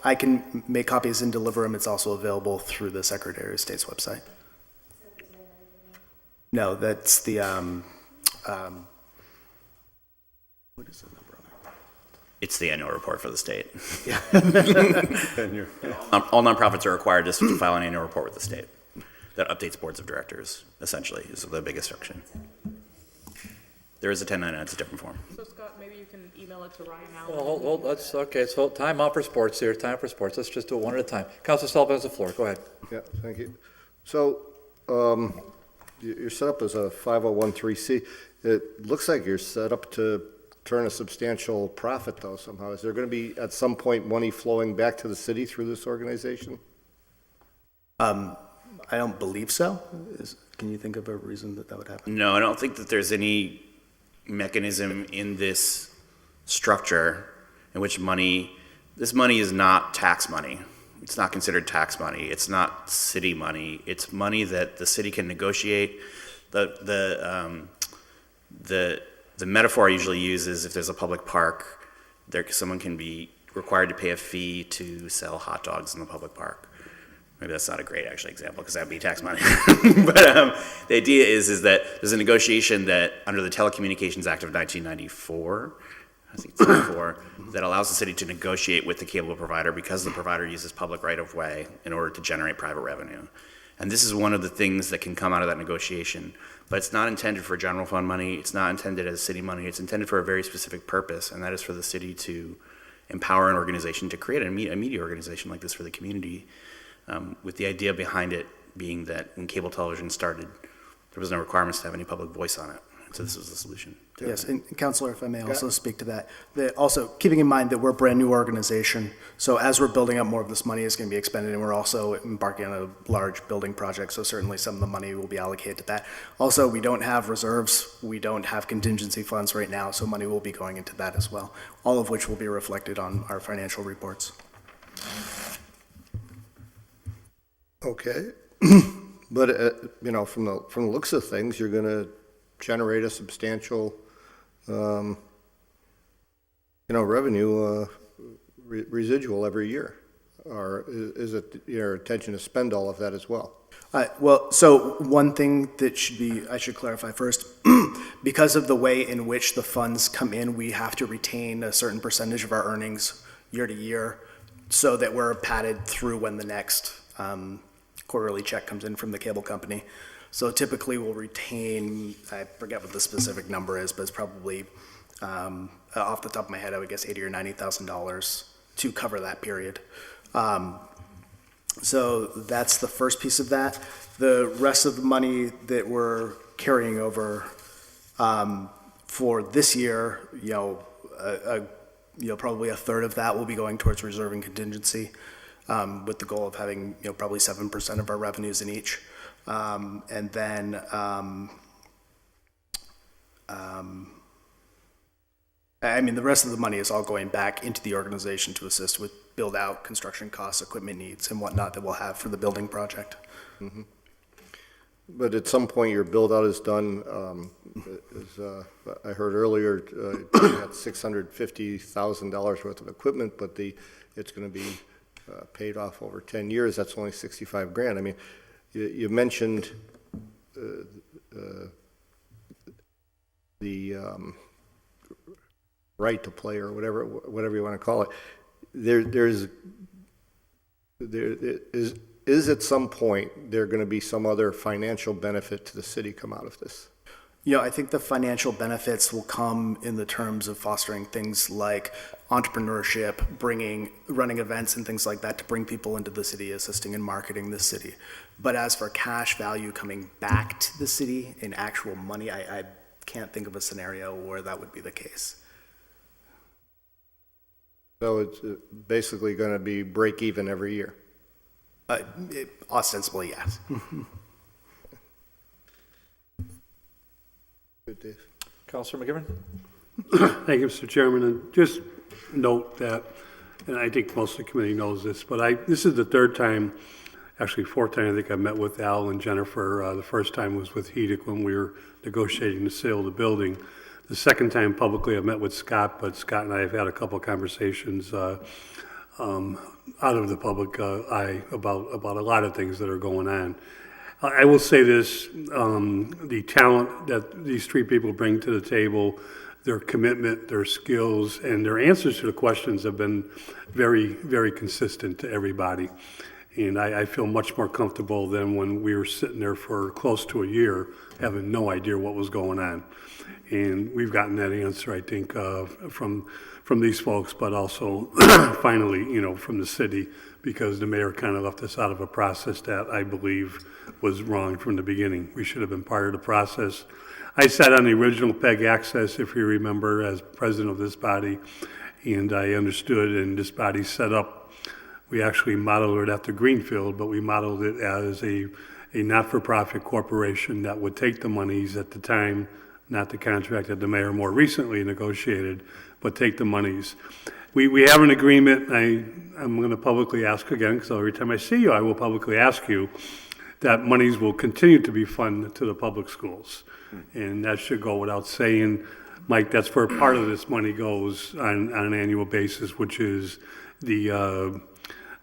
I can make copies and deliver them. It's also available through the Secretary of State's website. No, that's the, what is the number on it? It's the annual report for the state. Yeah. All nonprofits are required just to file an annual report with the state that updates boards of directors, essentially, is the biggest section. There is a 1099, it's a different form. So Scott, maybe you can email it to Ryan Well, hold, let's, okay, so time out for sports here, time for sports. Let's just do it one at a time. Councilor Sullivan has the floor, go ahead. Yeah, thank you. So, you're set up as a 501(c). It looks like you're set up to turn a substantial profit, though, somehow. Is there going to be, at some point, money flowing back to the city through this organization? I don't believe so. Can you think of a reason that would happen? No, I don't think that there's any mechanism in this structure in which this money is not tax money. It's not considered tax money. It's not city money. It's money that the city can negotiate. The metaphor I usually use is if there's a public park, someone can be required to pay a fee to sell hot dogs in the public park. Maybe that's not a great actually example because that would be tax money. But the idea is that there's a negotiation that under the Telecommunications Act of 1994, I think it's 94, that allows the city to negotiate with the cable provider because the provider uses public right-of-way in order to generate private revenue. And this is one of the things that can come out of that negotiation. But it's not intended for general fund money. It's not intended as city money. It's intended for a very specific purpose, and that is for the city to empower an organization to create a media organization like this for the community, with the idea behind it being that when cable television started, there was no requirements to have any public voice on it. So this was the solution. Yes, and Councilor, if I may also speak to that. Also, keeping in mind that we're a brand-new organization, so as we're building up, more of this money is going to be expended, and we're also embarking on a large building project, so certainly some of the money will be allocated to that. Also, we don't have reserves, we don't have contingency funds right now, so money will be going into that as well, all of which will be reflected on our financial reports. Okay, but, from the looks of things, you're going to generate a substantial, revenue residual every year? Or is it your intention to spend all of that as well? Well, so one thing that I should clarify first, because of the way in which the funds come in, we have to retain a certain percentage of our earnings year to year so that we're padded through when the next quarterly check comes in from the cable company. So typically we'll retain, I forget what the specific number is, but it's probably, off the top of my head, I would guess $80,000 or $90,000 to cover that period. So that's the first piece of that. The rest of the money that we're carrying over for this year, probably a third of that will be going towards reserve and contingency, with the goal of having probably 7% of our revenues in each. And then, the rest of the money is all going back into the organization to assist with build out, construction costs, equipment needs, and whatnot that we'll have for the building project. Mm-hmm. But at some point, your build out is done. I heard earlier, you got $650,000 worth of equipment, but it's going to be paid off over 10 years. That's only $65,000. You mentioned the right to play, or whatever you want to call it, there is at some point there going to be some other financial benefit to the city come out of this? You know, I think the financial benefits will come in the terms of fostering things like entrepreneurship, running events and things like that to bring people into the city, assisting in marketing the city. But as for cash value coming back to the city in actual money, I can't think of a scenario where that would be the case. So it's basically going to be break even every year? Ostensibly, yes. Good, Dave. Counselor McGivern? Thank you, Mr. Chairman, and just note that, and I think most of the committee knows this, but this is the third time, actually fourth time I think I met with Al and Jennifer. The first time was with HEDIC when we were negotiating the sale of the building. The second time publicly I met with Scott, but Scott and I have had a couple of conversations out of the public eye about a lot of things that are going on. I will say this, the talent that these three people bring to the table, their commitment, their skills, and their answers to the questions have been very, very consistent to everybody. And I feel much more comfortable than when we were sitting there for close to a year, having no idea what was going on. And we've gotten that answer, I think, from these folks, but also finally, you know, from the city, because the mayor kind of left us out of a process that I believe was wrong from the beginning. We should have been part of the process. I sat on the original PEG access, if you remember, as president of this body, and I understood, and this body set up, we actually modeled it after Greenfield, but we modeled it as a not-for-profit corporation that would take the monies at the time, not the contract that the mayor more recently negotiated, but take the monies. We have an agreement. I'm going to publicly ask again, because every time I see you, I will publicly ask you that monies will continue to be funded to the public schools. And that should go without saying. Mike, that's where part of this money goes on an annual basis, which is the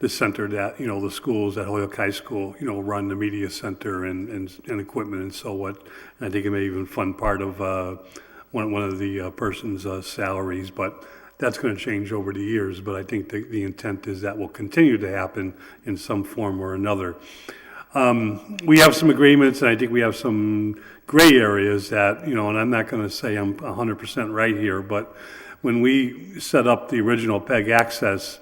center that, you know, the schools at Holyoke High School, you know, run the media center and equipment and so what. And I think it may even fund part of one of the person's salaries, but that's going to change over the years. But I think the intent is that will continue to happen in some form or another. We have some agreements, and I think we have some gray areas that, you know, and I'm not going to say I'm 100% right here, but when we set up the original PEG access,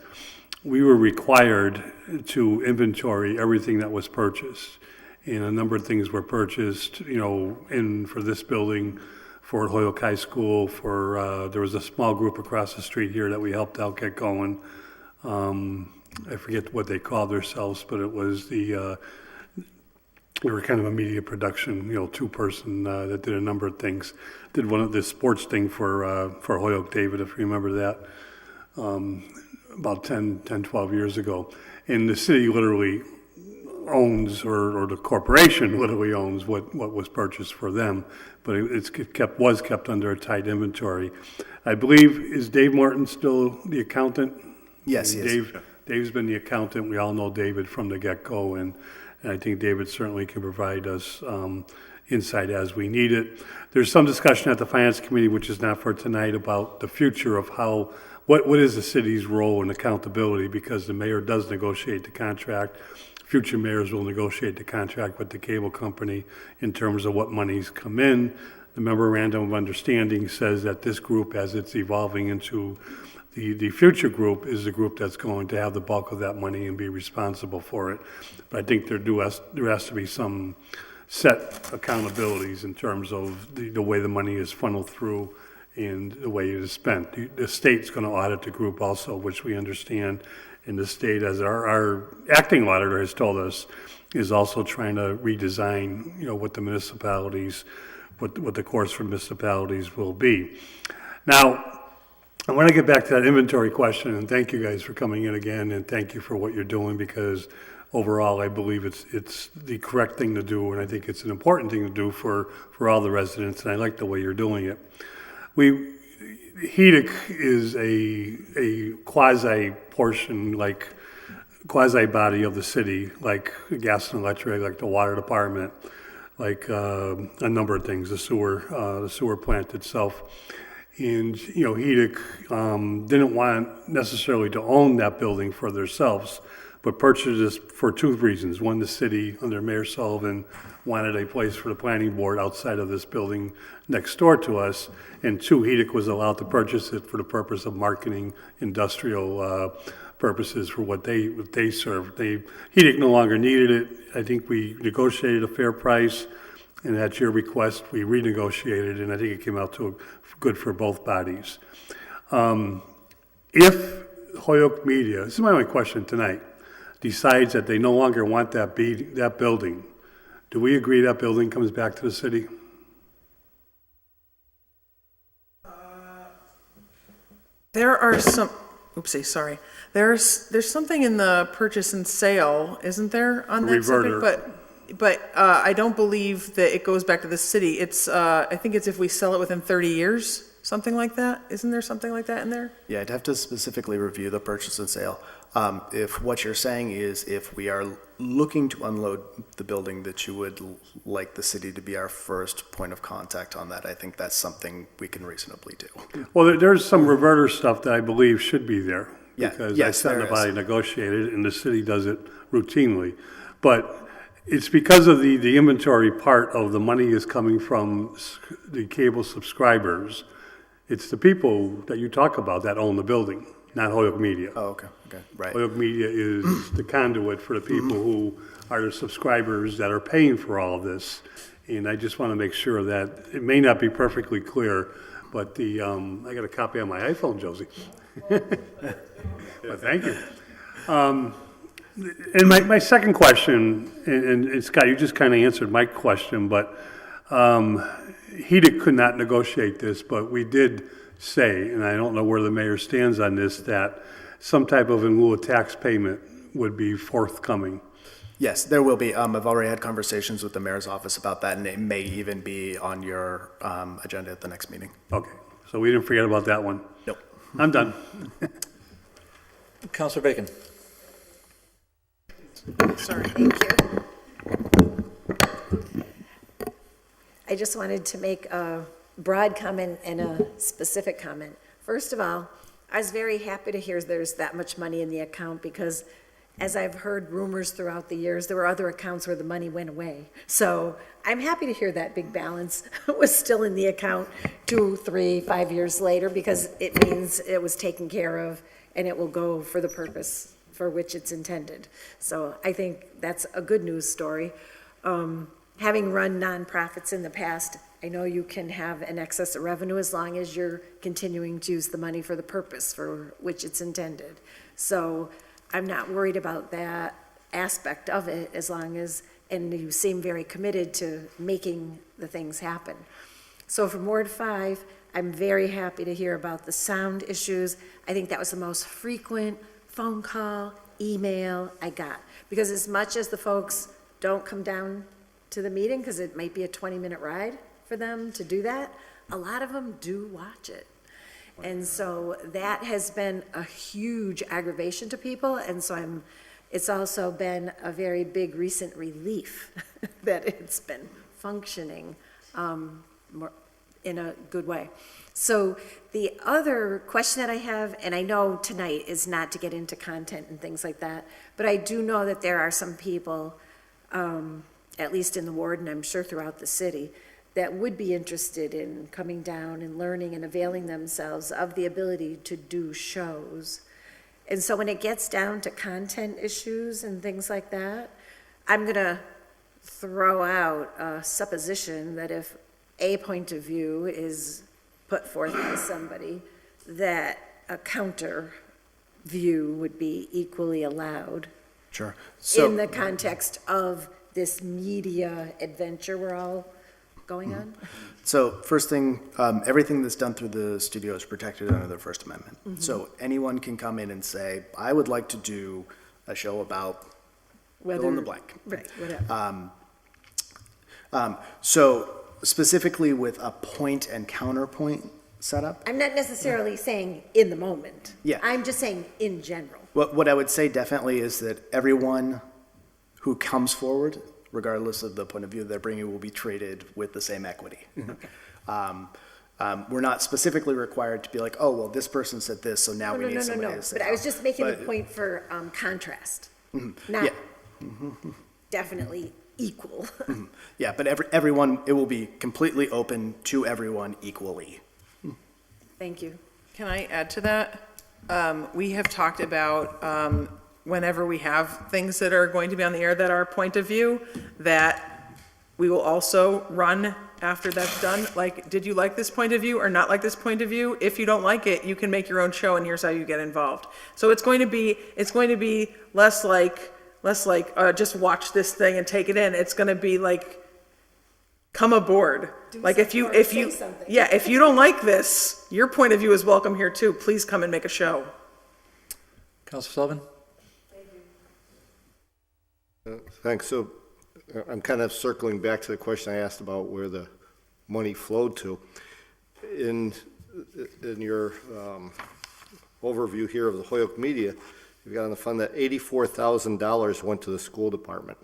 we were required to inventory everything that was purchased. And a number of things were purchased, you know, for this building, for Holyoke High School, there was a small group across the street here that we helped out get going. I forget what they called themselves, but it was we were kind of a media production, you know, two-person that did a number of things. Did one of the sports thing for Holyoke David, if you remember that, about 10, 12 years ago. And the city literally owns, or the corporation literally owns what was purchased for them, but it was kept under a tight inventory. I believe, is Dave Martin still the accountant? Yes, he is. Dave's been the accountant. We all know David from the get-go, and I think David certainly can provide us insight as we need it. There's some discussion at the Finance Committee, which is not for tonight, about the future of what is the city's role in accountability, because the mayor does negotiate the contract. Future mayors will negotiate the contract with the cable company in terms of what monies come in. The memorandum of understanding says that this group, as it's evolving into the future group, is the group that's going to have the bulk of that money and be responsible for it. But I think there has to be some set accountabilities in terms of the way the money is funneled through and the way it is spent. The state's going to audit the group also, which we understand. And the state, as our acting auditor has told us, is also trying to redesign, you know, what the municipalities, what the course for municipalities will be. Now, I want to get back to that inventory question, and thank you guys for coming in again, and thank you for what you're doing, because overall, I believe it's the correct thing to do, and I think it's an important thing to do for all the residents, and I like the way you're doing it. HEDIC is a quasi-portion, like quasi-body of the city, like gas and electric, like the water department. like a number of things, the sewer plant itself. And, HEDIC didn't want necessarily to own that building for themselves, but purchased it for two reasons. One, the city, under Mayor Sullivan, wanted a place for the planning board outside of this building next door to us. And two, HEDIC was allowed to purchase it for the purpose of marketing industrial purposes for what they serve. HEDIC no longer needed it. I think we negotiated a fair price, and at your request, we renegotiated, and I think it came out to good for both bodies. If Holyoke Media, this is my only question tonight, decides that they no longer want that building, do we agree that building comes back to the city? There are some, oopsie, sorry. There's something in the purchase and sale, isn't there, on that subject? Reverter. But I don't believe that it goes back to the city. It's, I think it's if we sell it within 30 years, something like that. Isn't there something like that in there? Yeah, I'd have to specifically review the purchase and sale. If what you're saying is if we are looking to unload the building, that you would like the city to be our first point of contact on that, I think that's something we can reasonably do. Well, there's some reverter stuff that I believe should be there. Yeah, Because I yes, sat in there the is. body negotiated, and the city does it routinely. But it's because of the inventory part of the money is coming from the cable subscribers. It's the people that you talk about that own the building, not Holyoke Media. Oh, okay, right. Holyoke Media is the conduit for the people who are the subscribers that are paying for all of this. And I just want to make sure that, it may not be perfectly clear, but I got a copy on my iPhone, Josie. But thank you. And my second question, and Scott, you just kind of answered my question, but HEDIC could not negotiate this, but we did say, and I don't know where the mayor stands on this, that some type of in lieu of tax payment would be forthcoming. Yes, there will be. I've already had conversations with the mayor's office about that, and it may even be on your agenda at the next meeting. Okay, so we didn't forget about that one. Nope. I'm done. Counselor Bacon. Sorry. Thank you. I just wanted to make a broad comment and a specific comment. First of all, I was very happy to hear there's that much money in the account because as I've heard rumors throughout the years, there were other accounts where the money went away. So I'm happy to hear that big balance was still in the account 2, 3, 5 years later because it means it was taken care of and it will go for the purpose for which it's intended. So I think that's a good news story. Having run nonprofits in the past, I know you can have an excess of revenue as long as you're continuing to use the money for the purpose for which it's intended. So I'm not worried about that aspect of it as long as, and you seem very committed to making the things happen. So from Ward 5, I'm very happy to hear about the sound issues. I think that was the most frequent phone call, email I got. Because as much as the folks don't come down to the meeting, because it might be a 20-minute ride for them to do that, a lot of them do watch it. And so that has been a huge aggravation to people, and so it's also been a very big recent relief that it's been functioning in a good way. So the other question that I have, and I know tonight is not to get into content and things like that, but I do know that there are some people, at least in the ward, and I'm sure throughout the city, that would be interested in coming down and learning and availing themselves of the ability to do shows. And so when it gets down to content issues and things like that, I'm gonna throw out a supposition that if a point of view is put forth by somebody, that a counter view would be equally allowed. Sure. In the context of this media adventure we're all going on? So first thing, everything that's done through the studio is protected under the First Amendment. So anyone can come in and say, I would like to do a show about fill in the blank. Right, whatever. So specifically with a point and counterpoint setup, I'm not necessarily saying in the moment. Yeah. I'm just saying in general. what I would say definitely is that everyone who comes forward regardless of the point of view they're bringing, will be treated with the same equity. We're not specifically required to be like, oh, well, this person said this, so now we need somebody to say. But I was just making the But- point for contrast, Yeah. not definitely equal. Yeah, but everyone, it will be completely open to everyone equally. Thank you. Can I add to that? We have talked about, whenever we have things that are going to be on the air that are point of view, that we will also run after that's done. Like, did you like this point of view or not like this point of view? If you don't like it, you can make your own show and here's how you get involved. So it's going to be less like, just watch this thing and take it in. It's going to be like, come aboard. Like if you, say something. yeah, if you don't like this, your point of view is welcome here too. Please come and make a show. Councilor Sullivan? Thanks. So I'm kind of circling back to the question I asked about where the money flowed to. In your overview here of the Holyoke Media, you've got on the fund that $84,000 went to the school department.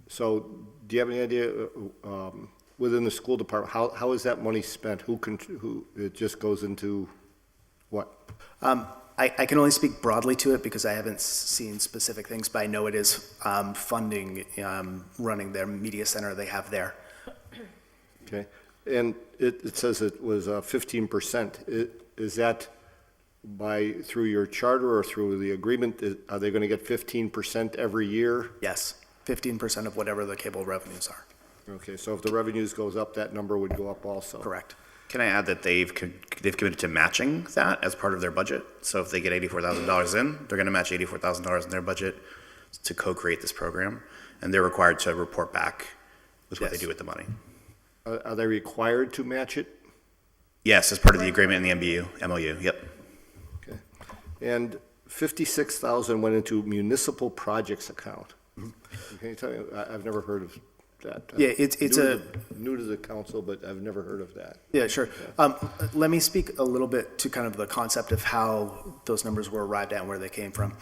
So do you have any idea within the school department, how is that money spent? Who it just goes into what? I can only speak broadly to it because I haven't seen specific things, but I know it is funding running their media center they have there. Okay, and it says it was 15%. Is that through your charter or through the agreement? Are they going to get 15% every year? Yes, 15% of whatever the cable revenues are. Okay, so if the revenues goes up, that number would go up also? Correct. Can I add that they've committed to matching that as part of their budget? So if they get $84,000 in, they're going to match $84,000 in their budget to co-create this program, and they're required to report back with what they Yes. do with the money. Are they required to match it? Yes, as part of the agreement in the MOU, yep. Okay. And 56,000 went into municipal projects account. Can you tell me, I've never heard of that. Yeah, it's New to the council, but I've never heard of that. Yeah, sure. Let me speak a little bit to kind of the concept of how those numbers were arrived at and where they came from.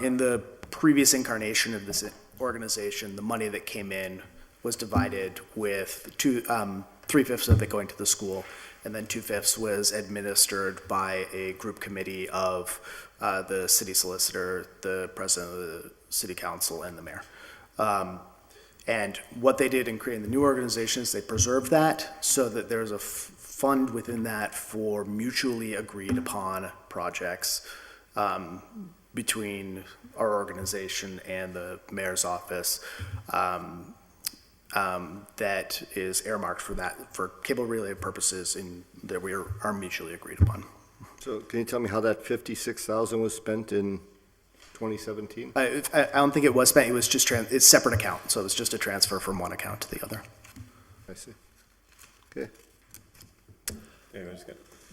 In the previous incarnation of this organization, the money that came in was divided with 3/5 of it going to the school, and then 2/5 was administered by a group committee of the city solicitor, the president of the city council, and the mayor. And what they did in creating the new organization is they preserved that so that there's a fund within that for mutually agreed upon projects between our organization and the mayor's office that is earmarked for that, for cable related purposes and that we are mutually agreed upon. So can you tell me how that 56,000 was spent in 2017? I don't think it was spent, it was just, it's separate account, so it was just a transfer from one account to the other. I see. Okay.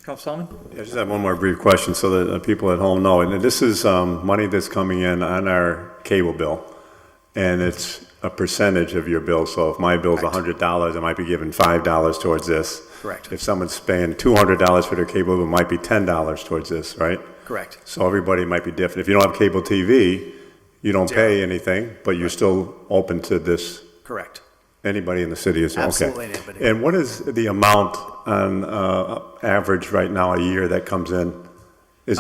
Councilor Sullivan? I just have one more brief question so that people at home know. And this is money that's coming in on our cable bill, and it's a percentage of your bill. So if my bill's $100, I might be giving $5 towards this. Correct. If someone's paying $200 for their cable bill, it might be $10 towards this, right? Correct. So everybody might be different. If you don't have cable TV, you don't pay anything, but you're still open to this. Correct. Anybody in the city is okay. Absolutely anybody. And what is the amount on average right now a year that comes in?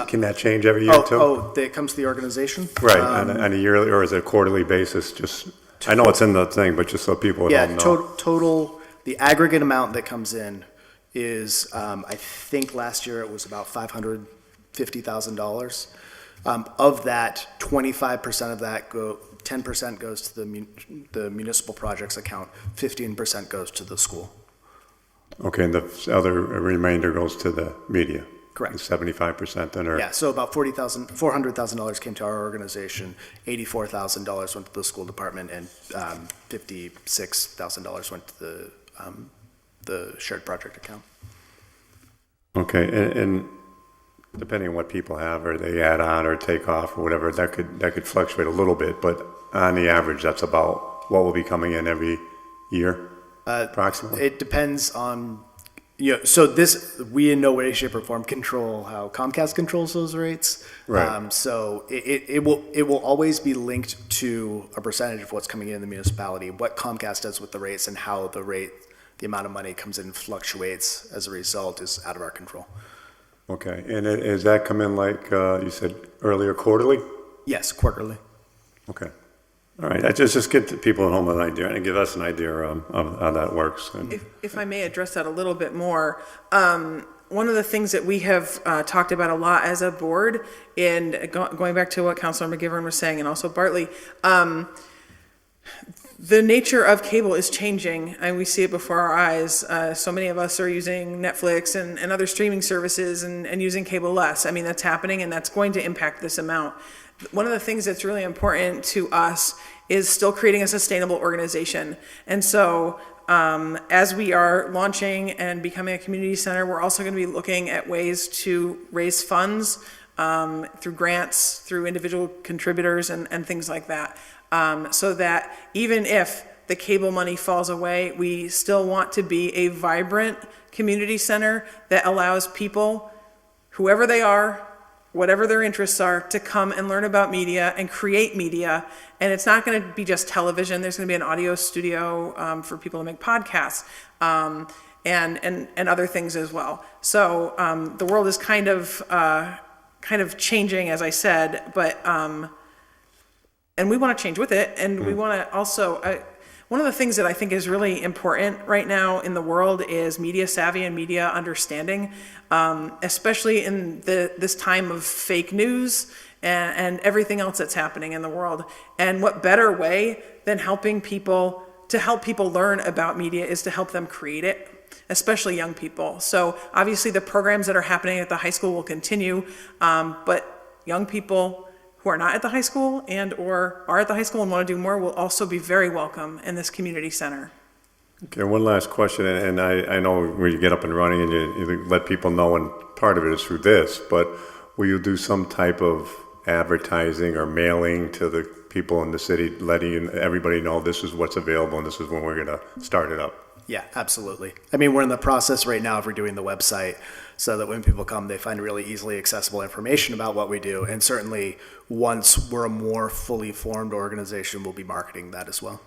Can that change every year too? That comes to the organization? Right, on a yearly, or is it a quarterly basis? Just, I know it's in the thing, but just so people at home Yeah, know. total, the aggregate amount that comes in is, I think last year it was about $550,000. Of that, 25% of that 10% goes to the municipal projects account, 15% goes to the school. Okay, and the other remainder goes to the media? Correct. 75% then, or? Yeah, so about $400,000 came to our organization, $84,000 went to the school department, and $56,000 went to the shared project account. Okay, and depending on what people have, or they add on or take off or whatever, that could fluctuate a little bit, but on the average, that's about what will be coming in every year, approximately? It depends on, So we in no way, shape, or form control how Comcast controls those rates. Right. So it will always be linked to a percentage of what's coming in the municipality. What Comcast does with the rates and how the amount of money comes in and fluctuates as a result is out of our control. Okay, and does that come in like you said earlier, quarterly? Yes, quarterly. Okay. All right, I just get the people at home an idea and give us an idea of how that works. And If I may address that a little bit more, one of the things that we have talked about a lot as a board, and going back to what Councilor McGivern was saying, and also Bartley, the nature of cable is changing, and we see it before our eyes. So many of us are using Netflix and other streaming services and using cable less. I mean, that's happening, and that's going to impact this amount. One of the things that's really important to us is still creating a sustainable organization. And so as we are launching and becoming a community center, we're also going to be looking at ways to raise funds through grants, through individual contributors and things like that. So that even if the cable money falls away, we still want to be a vibrant community center that allows people, whoever they are, whatever their interests are, to come and learn about media and create media. And it's not going to be just television. There's going to be an audio studio for people to make podcasts and other things as well. So the world is kind of changing, as I said, but and we want to change with it. And we want to also, one of the things that I think is really important right now in the world is media savvy and media understanding, especially in this time of fake news and everything else that's happening in the world. And what better way than help people learn about media is to help them create it, especially young people. So obviously the programs that are happening at the high school will continue, but young people who are not at the high school and or are at the high school and want to do more will also be very welcome in this community center. okay, one last question, and I know when you get up and running and you let people know, and part of it is through this, but will you do some type of advertising or mailing to the people in the city, letting everybody know this is what's available and this is when we're going to start it up? Yeah, absolutely. I mean, we're in the process right now of redoing the website so that when people come, they find really easily accessible information about what we do. And certainly, once we're a more fully formed organization, we'll be marketing that as well.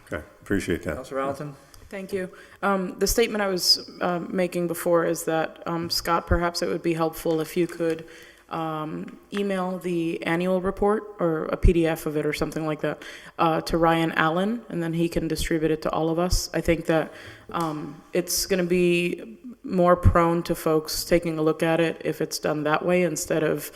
Okay, appreciate that. Councilor Allen? Thank you. The statement I was making before is that, Scott, perhaps it would be helpful if you could email the annual report or a PDF of it or something like that to Ryan Allen, and then he can distribute it to all of us. I think that it's going to be more prone to folks taking a look at it if it's done that way instead of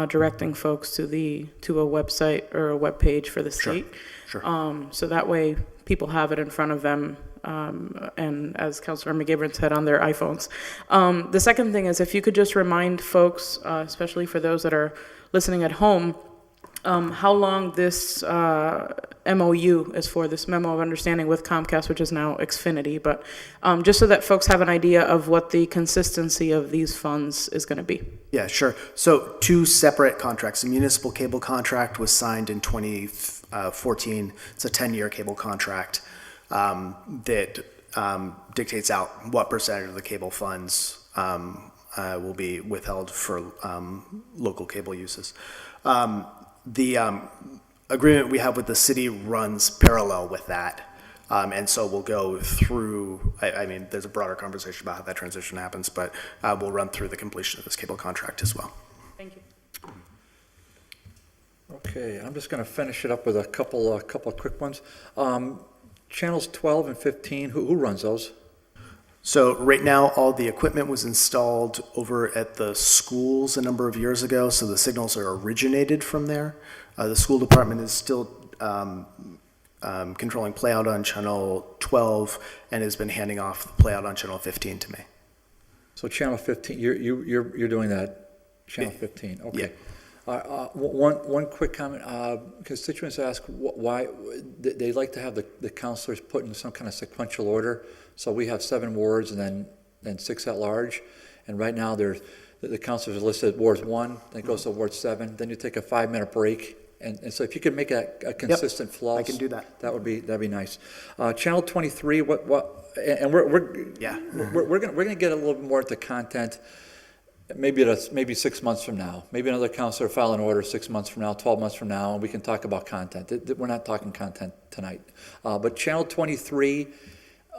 directing folks to a website or a web page for the state. Sure. So that way people have it in front of them. And as Councilor McGivern said, on their iPhones. The second thing is if you could just remind folks, especially for those that are listening at home, how long this MOU is for, this Memo of Understanding with Comcast, which is now Xfinity, but just so that folks have an idea of what the consistency of these funds is going to be. Yeah, sure. So 2 separate contracts. The municipal cable contract was signed in 2014. It's a 10-year cable contract. That dictates out what percentage of the cable funds will be withheld for local cable uses. The agreement we have with the city runs parallel with that. And so we'll go through, I mean, there's a broader conversation about how that transition happens, but we'll run through the completion of this cable contract as well. Thank you. Okay, I'm just going to finish it up with a couple of quick ones. Channels 12 and 15, who runs those? So right now, all the equipment was installed over at the schools a number of years ago, so the signals are originated from there. The school department is still controlling playout on channel 12 and has been handing off the playout on channel 15 to me. So channel 15, you're doing that, channel 15, okay. Yeah. One quick comment. Constituents ask why they like to have the councilors put in some kind of sequential order. So we have 7 wards and then 6 at large. And right now the councilors are listed at Ward 1, then it goes to Ward 7. Then you take a 5-minute break And so if you could make a consistent flow. I can do that. That'd be nice. Channel 23, and we're Yeah. we're gonna get a little bit more into content. Maybe 6 months from now. Maybe another counselor file an order 6 months from now, 12 months from now, and we can talk about content. We're not talking content tonight. But Channel 23,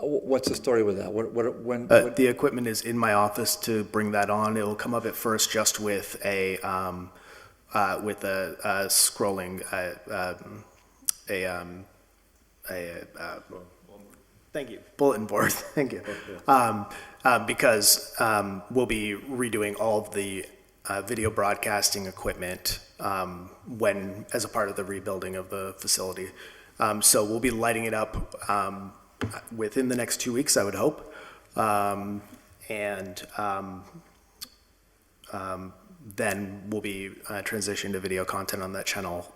what's the story with that? When The equipment is in my office to bring that on. It will come up at first just with a scrolling thank you, bulletin board. Thank you. Because we'll be redoing all of the video broadcasting equipment as a part of the rebuilding of the facility. So we'll be lighting it up within the next 2 weeks, I would hope. Then we'll be transitioning to video content on that channel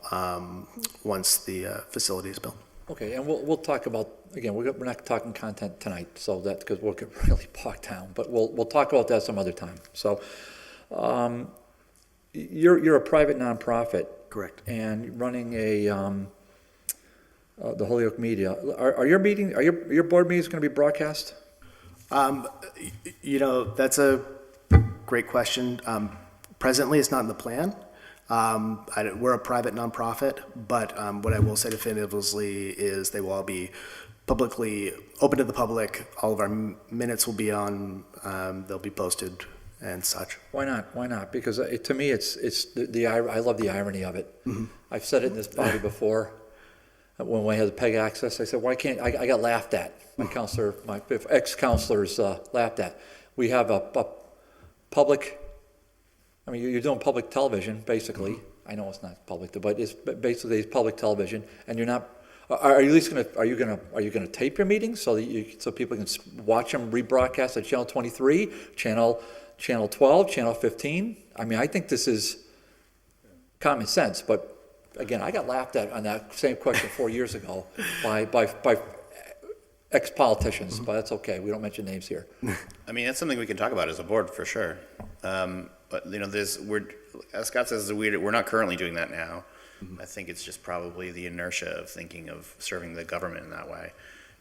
once the facility is built. Okay, and we'll talk about, again, we're not talking content tonight, so that, because we'll get really bogged down, but we'll talk about that some other time. So, you're a private nonprofit. Correct. And running the Holyoke Media. Are your board meetings going to be broadcast? That's a great question. Presently, it's not in the plan. We're a private nonprofit, but what I will say definitively is they will all be publicly open to the public. All of our minutes will be on. They'll be posted and such. Why not? Why not? Because to me, it's I love the irony of it. Mm-hmm. I've said it in this body before. When we had the PEG access, I said, "Why can't I got laughed at? My ex-counselors laughed at. We have a public." I mean, you're doing public television, basically. Mm-hmm. I know it's not public, but it's basically public television, and you're not. Are you at least are you gonna tape your meetings so people can watch them rebroadcast at Channel 23, Channel 12, Channel 15? I mean, I think this is common sense, but again, I got laughed at on that same question 4 years ago by ex-politicians, mm-hmm. But that's okay. We don't mention names here. I mean, that's something we can talk about as a board for sure. But as Scott says, we're not currently doing that now. Mm-hmm. I think it's just probably the inertia of thinking of serving the government in that way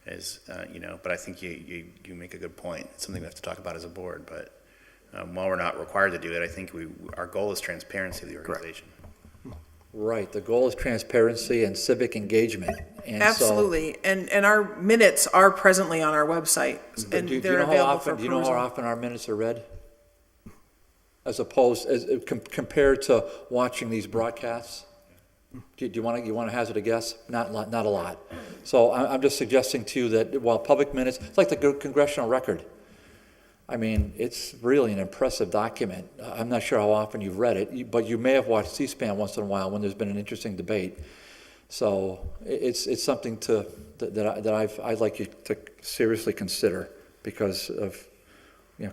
but I think you make a good point. It's something we have to talk about as a board, but while we're not required to do it, I think our goal is transparency of the organization. Correct. Right. The goal is transparency and civic engagement. And absolutely. And our minutes are presently on our website, and they're available for perusal. Do you know how often our minutes are read? As compared to watching these broadcasts? Do you want to hazard a guess? Not a lot. So I'm just suggesting to you that while public minutes, it's like the congressional record. I mean, it's really an impressive document. I'm not sure how often you've read it, but you may have watched C-SPAN once in a while when there's been an interesting debate. So it's something that I'd like you to seriously consider because of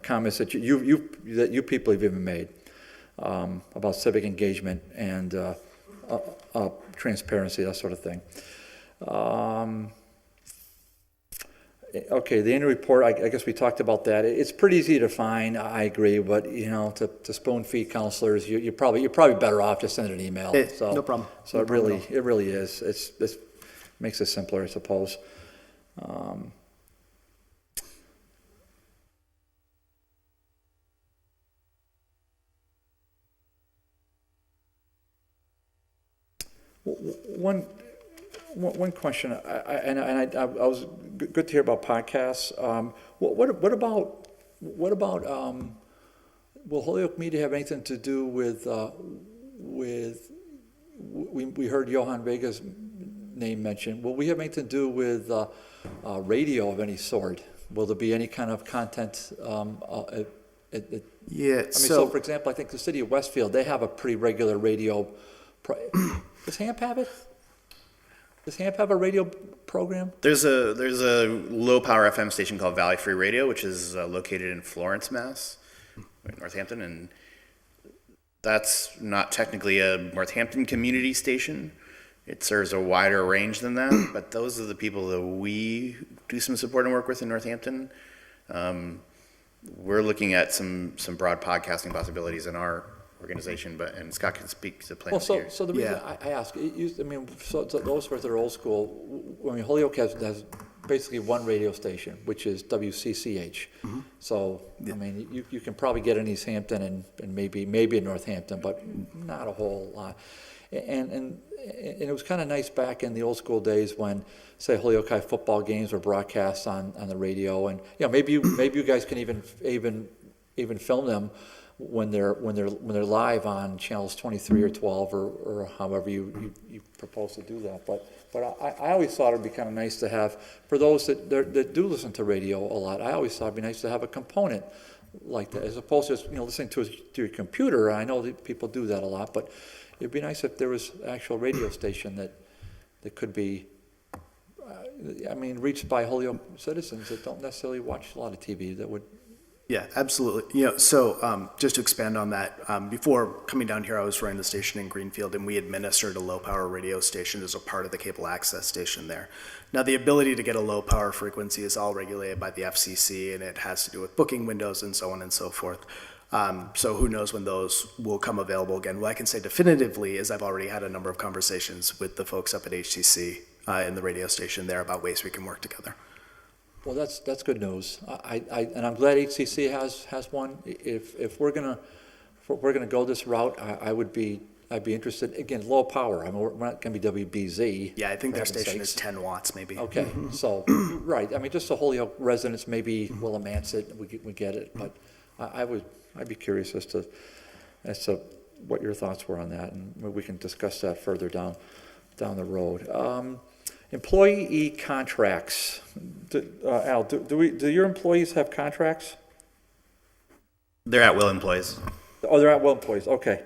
comments that you people have even made about civic engagement and transparency, that sort of thing. Okay, the annual report, I guess we talked about that. It's pretty easy to find, I agree, but to spoon feed counselors, you're probably better off just sending an email. No problem. So it really is. It makes it simpler, I suppose. One question, I was good to hear about podcasts. What about will Holyoke Media have anything to do with we heard Johan Vega's name mentioned. Will we have anything to do with radio of any sort? Will there be any kind of content? So for example, I think the city of Westfield, they have a pretty regular radio. Does HAMP have it? Does HAMP have a radio program? There's a low power FM station called Valley Free Radio, which is located in Florence, Mass, Northampton, and that's not technically a Northampton community station. It serves a wider range than that, but those are the people that we do some support and work with in Northampton. We're looking at some broad podcasting possibilities in our organization, and Scott can speak to Well, plans so, here. so the reason I ask, it used, I mean, so those that are old school, I mean, Holyoke has basically one radio station, which is WCCH. So, I mean, you can probably get in East Hampton and maybe in Northampton, but not a whole lot. And it was kind of nice back in the old school days when, say, Holyoke High football games were broadcast on the radio, and maybe you guys can even film them when they're live on channels 23 or 12 or however you propose to do that. But I always thought it'd be kind of nice to have, for those that do listen to radio a lot, I always thought it'd be nice to have a component like that, as opposed to just, listening to your computer. I know that people do that a lot, but it'd be nice if there was actual radio station that could be, reached by Holyoke citizens that don't necessarily watch a lot of TV, that would. Yeah, absolutely. So just to expand on that, before coming down here, I was running the station in Greenfield, and we administered a low-power radio station as a part of the cable access station there. Now, the ability to get a low-power frequency is all regulated by the FCC, and it has to do with booking windows and so on and so forth. So who knows when those will come available again. What I can say definitively is I've already had a number of conversations with the folks up at HCC in the radio station there about ways we can work together. Well, that's good news. And I'm glad HCC has one. If we're gonna go this route, I'd be interested. Again, low power. I mean, we're not gonna be WBZ. Yeah, I think for their heaven's station is sakes. 10 watts maybe. Okay, so right. I mean, just the Holyoke residents, maybe Willimantic, we get it. But I'd be curious as to what your thoughts were on that, and we can discuss that further down the road. Employee contracts. Al, do your employees have contracts? They're at-will employees. Oh, they're at-will employees, okay.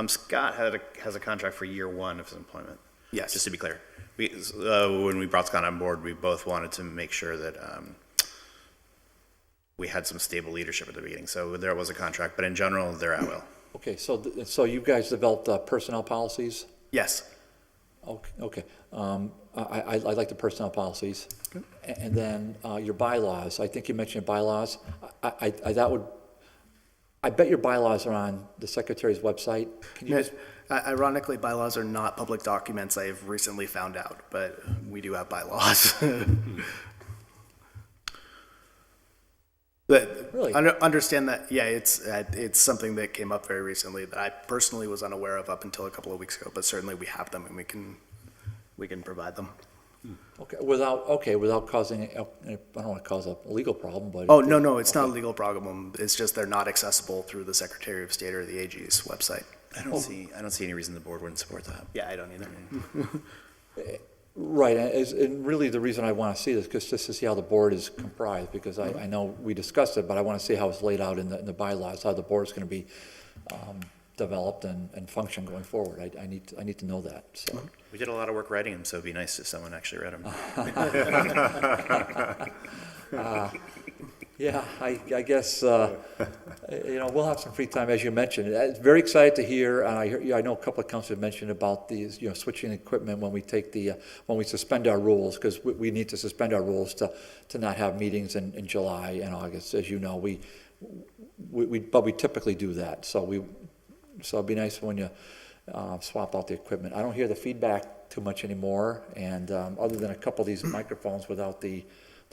Scott has a contract for year one of his employment. Yes. Just to be clear. When we brought Scott on board, we both wanted to make sure that we had some stable leadership at the beginning. So there was a contract, but in general, they're at-will. Okay, so you guys developed personnel policies? Yes. Okay. I like the personnel policies. And then your bylaws, I think you mentioned bylaws. I bet your bylaws are on the Secretary's website. Can you just, Ironically, bylaws are not public documents, I've recently found out, but we do have bylaws. But Really? Understand that, yeah, it's something that came up very recently that I personally was unaware of up until a couple of weeks ago, but certainly we have them and we can provide them. without causing, I don't want to cause a legal problem, but. Oh, no, it's not a legal problem. It's just they're not accessible through the Secretary of State or the AG's website. I don't see any reason the board wouldn't support that. Yeah, I don't either. Right, and really the reason I want to see this, because just to see how the board is comprised, because I know we discussed it, but I want to see how it's laid out in the bylaws, how the board's going to be developed and function going forward. I need to know that, so. We did a lot of work writing them, so it'd be nice if someone actually read them. Yeah, I guess, we'll have some free time, as you mentioned. Very excited to hear, and I know a couple of councilors mentioned about these, switching equipment when we when we suspend our rules, because we need to suspend our rules to not have meetings in July and August. As you know, but we typically do that. So it'd be nice when you swap out the equipment. I don't hear the feedback too much anymore, and other than a couple of these microphones without the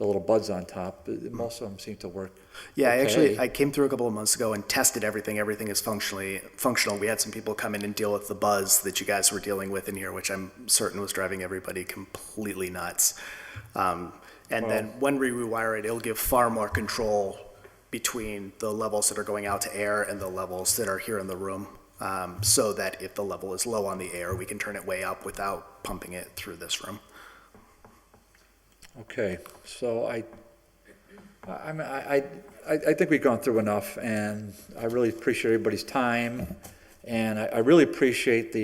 little buds on top, most of them seem to work. Yeah, okay. I came through a couple of months ago and tested everything. Everything is functional. We had some people come in and deal with the buzz that you guys were dealing with in here, which I'm certain was driving everybody completely nuts. Then when we rewire it, it'll give far more control between the levels that are going out to air and the levels that are here in the room, so that if the level is low on the air, we can turn it way up without pumping it through this room. Okay, so I think we've gone through enough, and I really appreciate everybody's time, and I really appreciate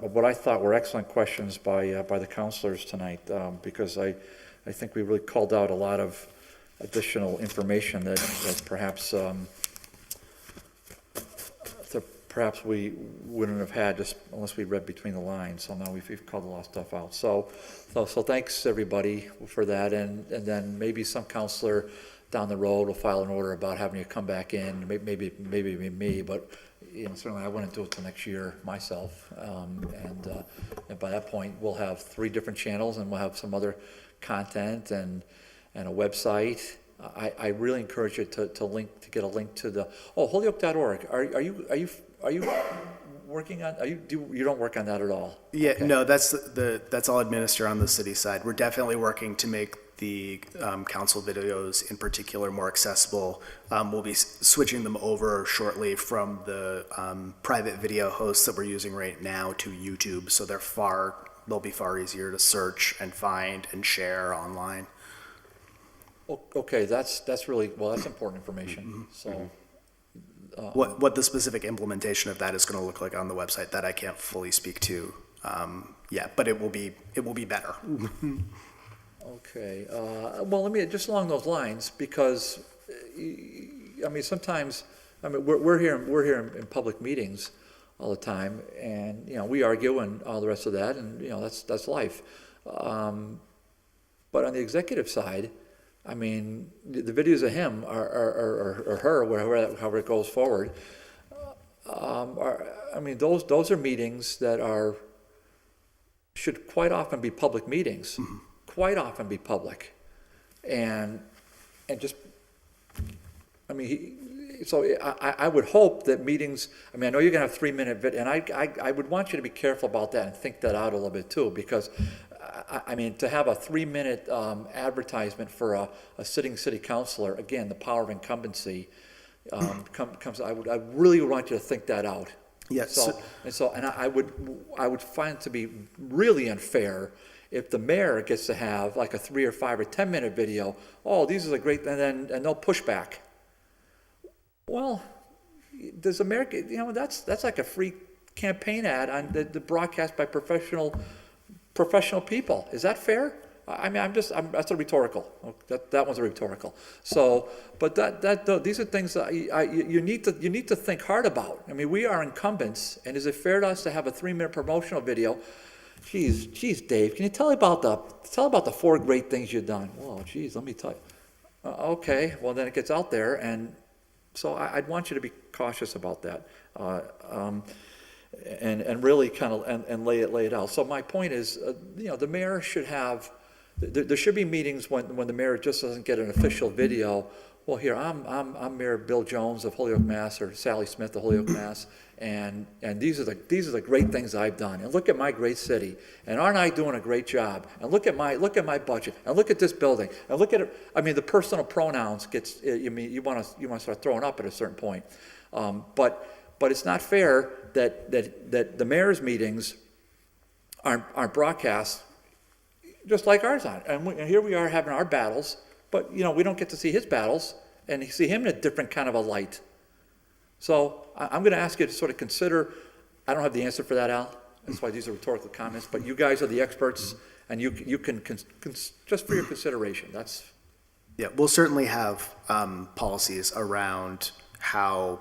what I thought were excellent questions by the counselors tonight, because I think we really called out a lot of additional information that perhaps we wouldn't have had just unless we read between the lines. So now we've called a lot of stuff out. So thanks everybody for that, and then maybe some counselor down the road, we'll file an order about having you come back in, maybe me, but, you know, certainly I wouldn't do it till next year myself. And by that point, we'll have 3 different channels, and we'll have some other content and a website. I really encourage you to get a link to the, holyoke.org. Are you working on, you don't work on that at all? Yeah, Okay. no, that's all administered on the city side. We're definitely working to make the council videos in particular more accessible. We'll be switching them over shortly from the private video hosts that we're using right now to YouTube, so they'll be far easier to search and find and share online. Okay, that's really, well, that's important information, so. What the specific implementation of that is going to look like on the website, that I can't fully speak to yet, but it will be better. Okay, well, let me, just along those lines, because, I mean, sometimes, I mean, we're here in public meetings all the time, and, you know, we argue and all the rest of that, and, you know, that's life. But on the executive side, I mean, the videos of him or her, however it goes forward, I mean, those are meetings that should quite often be public meetings. Quite often be public, and just, I mean, so I would hope that meetings, I mean, I know you're gonna have 3-minute and I would want you to be careful about that and think that out a little bit too, because I mean, to have a 3-minute advertisement for a sitting city councilor, again, the power of incumbency comes. I really would want you to think that out. Yes. And I would find it to be really unfair if the mayor gets to have like a 3 or 5 or 10-minute video. Oh, these are the great, and they'll push back. Well, does America, you know, that's like a free campaign ad on the broadcast by professional people. Is that fair? I mean, that's a rhetorical. That one's a rhetorical. So, but these are things that you need to think hard about. I mean, we are incumbents, and is it fair to us to have a 3-minute promotional video? Geez, Dave, can you tell about the 4 great things you've done? Well, geez, let me tell you. Okay, well then it gets out there, and so I'd want you to be cautious about that, and really kind of and lay it out. So my point is, you know, the mayor should have. There should be meetings when the mayor just doesn't get an official video. Well, here I'm Mayor Bill Jones of Holyoke, Mass, or Sally Smith of Holyoke, Mass, and these are the great things I've done. And look at my great city. And aren't I doing a great job? And look at my budget. And look at this building. And look at it. I mean, the personal pronouns gets. I mean, you want to start throwing up at a certain point. But it's not fair that the mayor's meetings aren't broadcast just like ours aren't. And here we are having our battles. But, you know, we don't get to see his battles and see him in a different kind of a light. So I'm going to ask you to sort of consider, I don't have the answer for that, Al. That's why these are rhetorical comments. But you guys are the experts, and you can just for your consideration. Yeah, we'll certainly have policies around how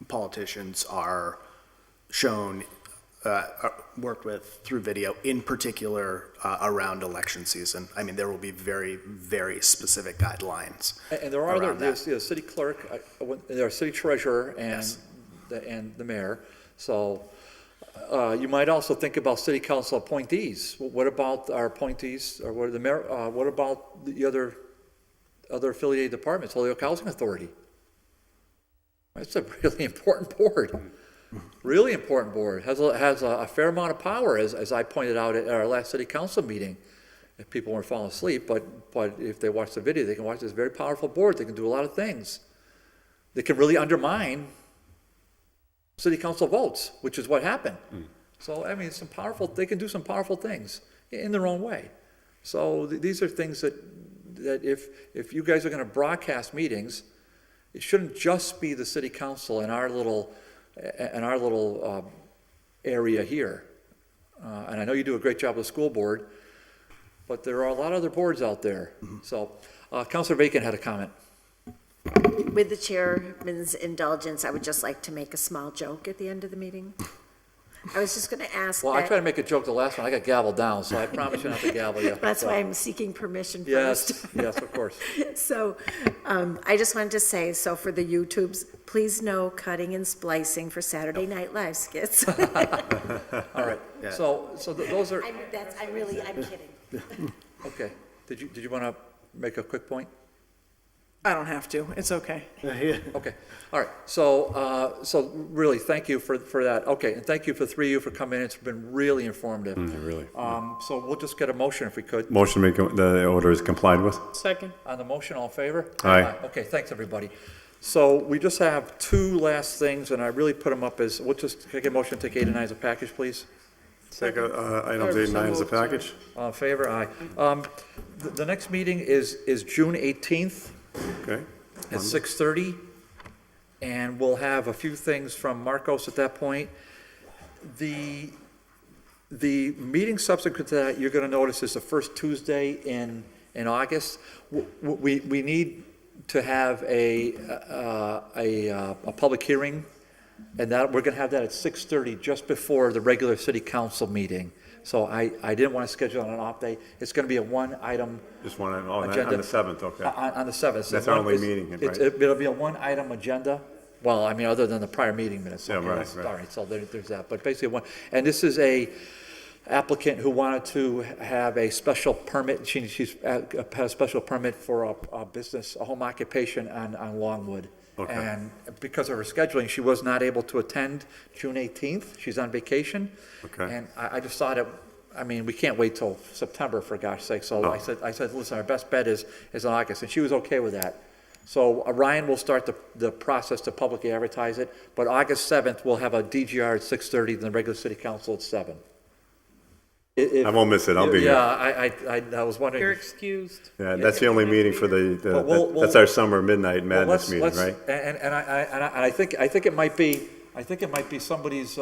politicians are shown, worked with through video, in particular around election season. I mean, there will be very, very specific guidelines. And there are there's the city clerk, there are city treasurer, and Yes. the mayor. So you might also think about city council appointees. What about our appointees, or what are the mayor? What about the other affiliated departments? Holyoke Housing Authority. It's a really important board. Really important board, has a fair amount of power, as I pointed out at our last city council meeting, if people weren't falling asleep, but if they watch the video, they can watch this very powerful board. They can do a lot of things. They can really undermine city council votes, which is what happened. So, I mean, they can do some powerful things in their own way. So these are things that if you guys are gonna broadcast meetings, it shouldn't just be the city council and our little area here. And I know you do a great job with the school board, but there are a lot of other boards out there. So, Councilor Bacon had a comment. With the chairman's indulgence, I would just like to make a small joke at the end of the meeting. I was just gonna ask Well, I tried to that, make a joke the last one, I got gavelled down, so I promise you not to gavel you. that's So- why I'm seeking permission first. Yes, yes, of course. So, I just wanted to say, so for the YouTubes, please no cutting and splicing for Saturday Night Live skits. All right, so those are, I'm kidding. okay. Did you want to make a quick point? I don't have to, it's okay. Okay, all right, so really, thank you for that. Okay, and thank you for three of you for coming in, it's been really informative. Really. So we'll just get a motion if we could. Motion to make the order is complied with? Second. On the motion, all in favor? Aye. Okay, thanks, everybody. So we just have two last things, and I really put them up as, we'll just take a motion, take 8 and 9 as a package, please. Take items 8 and 9 as a package? All in favor? Aye. The next meeting is June 18th. Okay. At 6:30, and we'll have a few things from Marcos at that point. The meeting subsequent to that, you're going to notice, is the first Tuesday in August. We need to have a public hearing, and that, we're going to have that at 6:30, just before the regular city council meeting. So I didn't want to schedule on an off day. It's going to be a one-item Just one, on agenda. the 7th, okay. On the 7th. That's our only meeting, right? It'll be a one-item agenda. Well, I mean, other than the prior meeting minutes. Yeah, Okay, right, that's- right. All right, so there's that. But basically one, and this is a applicant who wanted to have a special permit. She's had a special permit for a business, a home occupation on Longwood. Okay. And because of her scheduling, she was not able to attend June 18th. She's on vacation. Okay. And I just thought I mean, we can't wait till September, for gosh sake. So No. I said, listen, our best bet is in August, and she was okay with that. So Ryan will start the process to publicly advertise it, but August 7th, we'll have a DGR at 6:30, then the regular city council at 7. I won't miss it, I'll be here. Yeah, I was wondering. You're excused. Yeah, that's the only meeting for Well, we'll- that's our summer midnight Well, madness meeting, right? And I think it might be somebody's,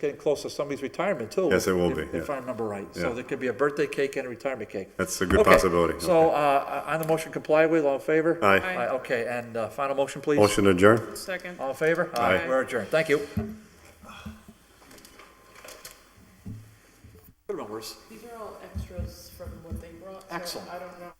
getting close to somebody's retirement too. Yes, it will be, If yeah. I remember right. Yeah. So there could be a birthday cake and a retirement cake. That's a good Okay, possibility. So, on the motion comply with, all in favor? Aye. Okay, and final motion, please? Motion to adjourn? Second. All in favor? Aye. We're adjourned. Thank you. Could have been worse. These are all extras from what they brought. so Excellent. I don't know.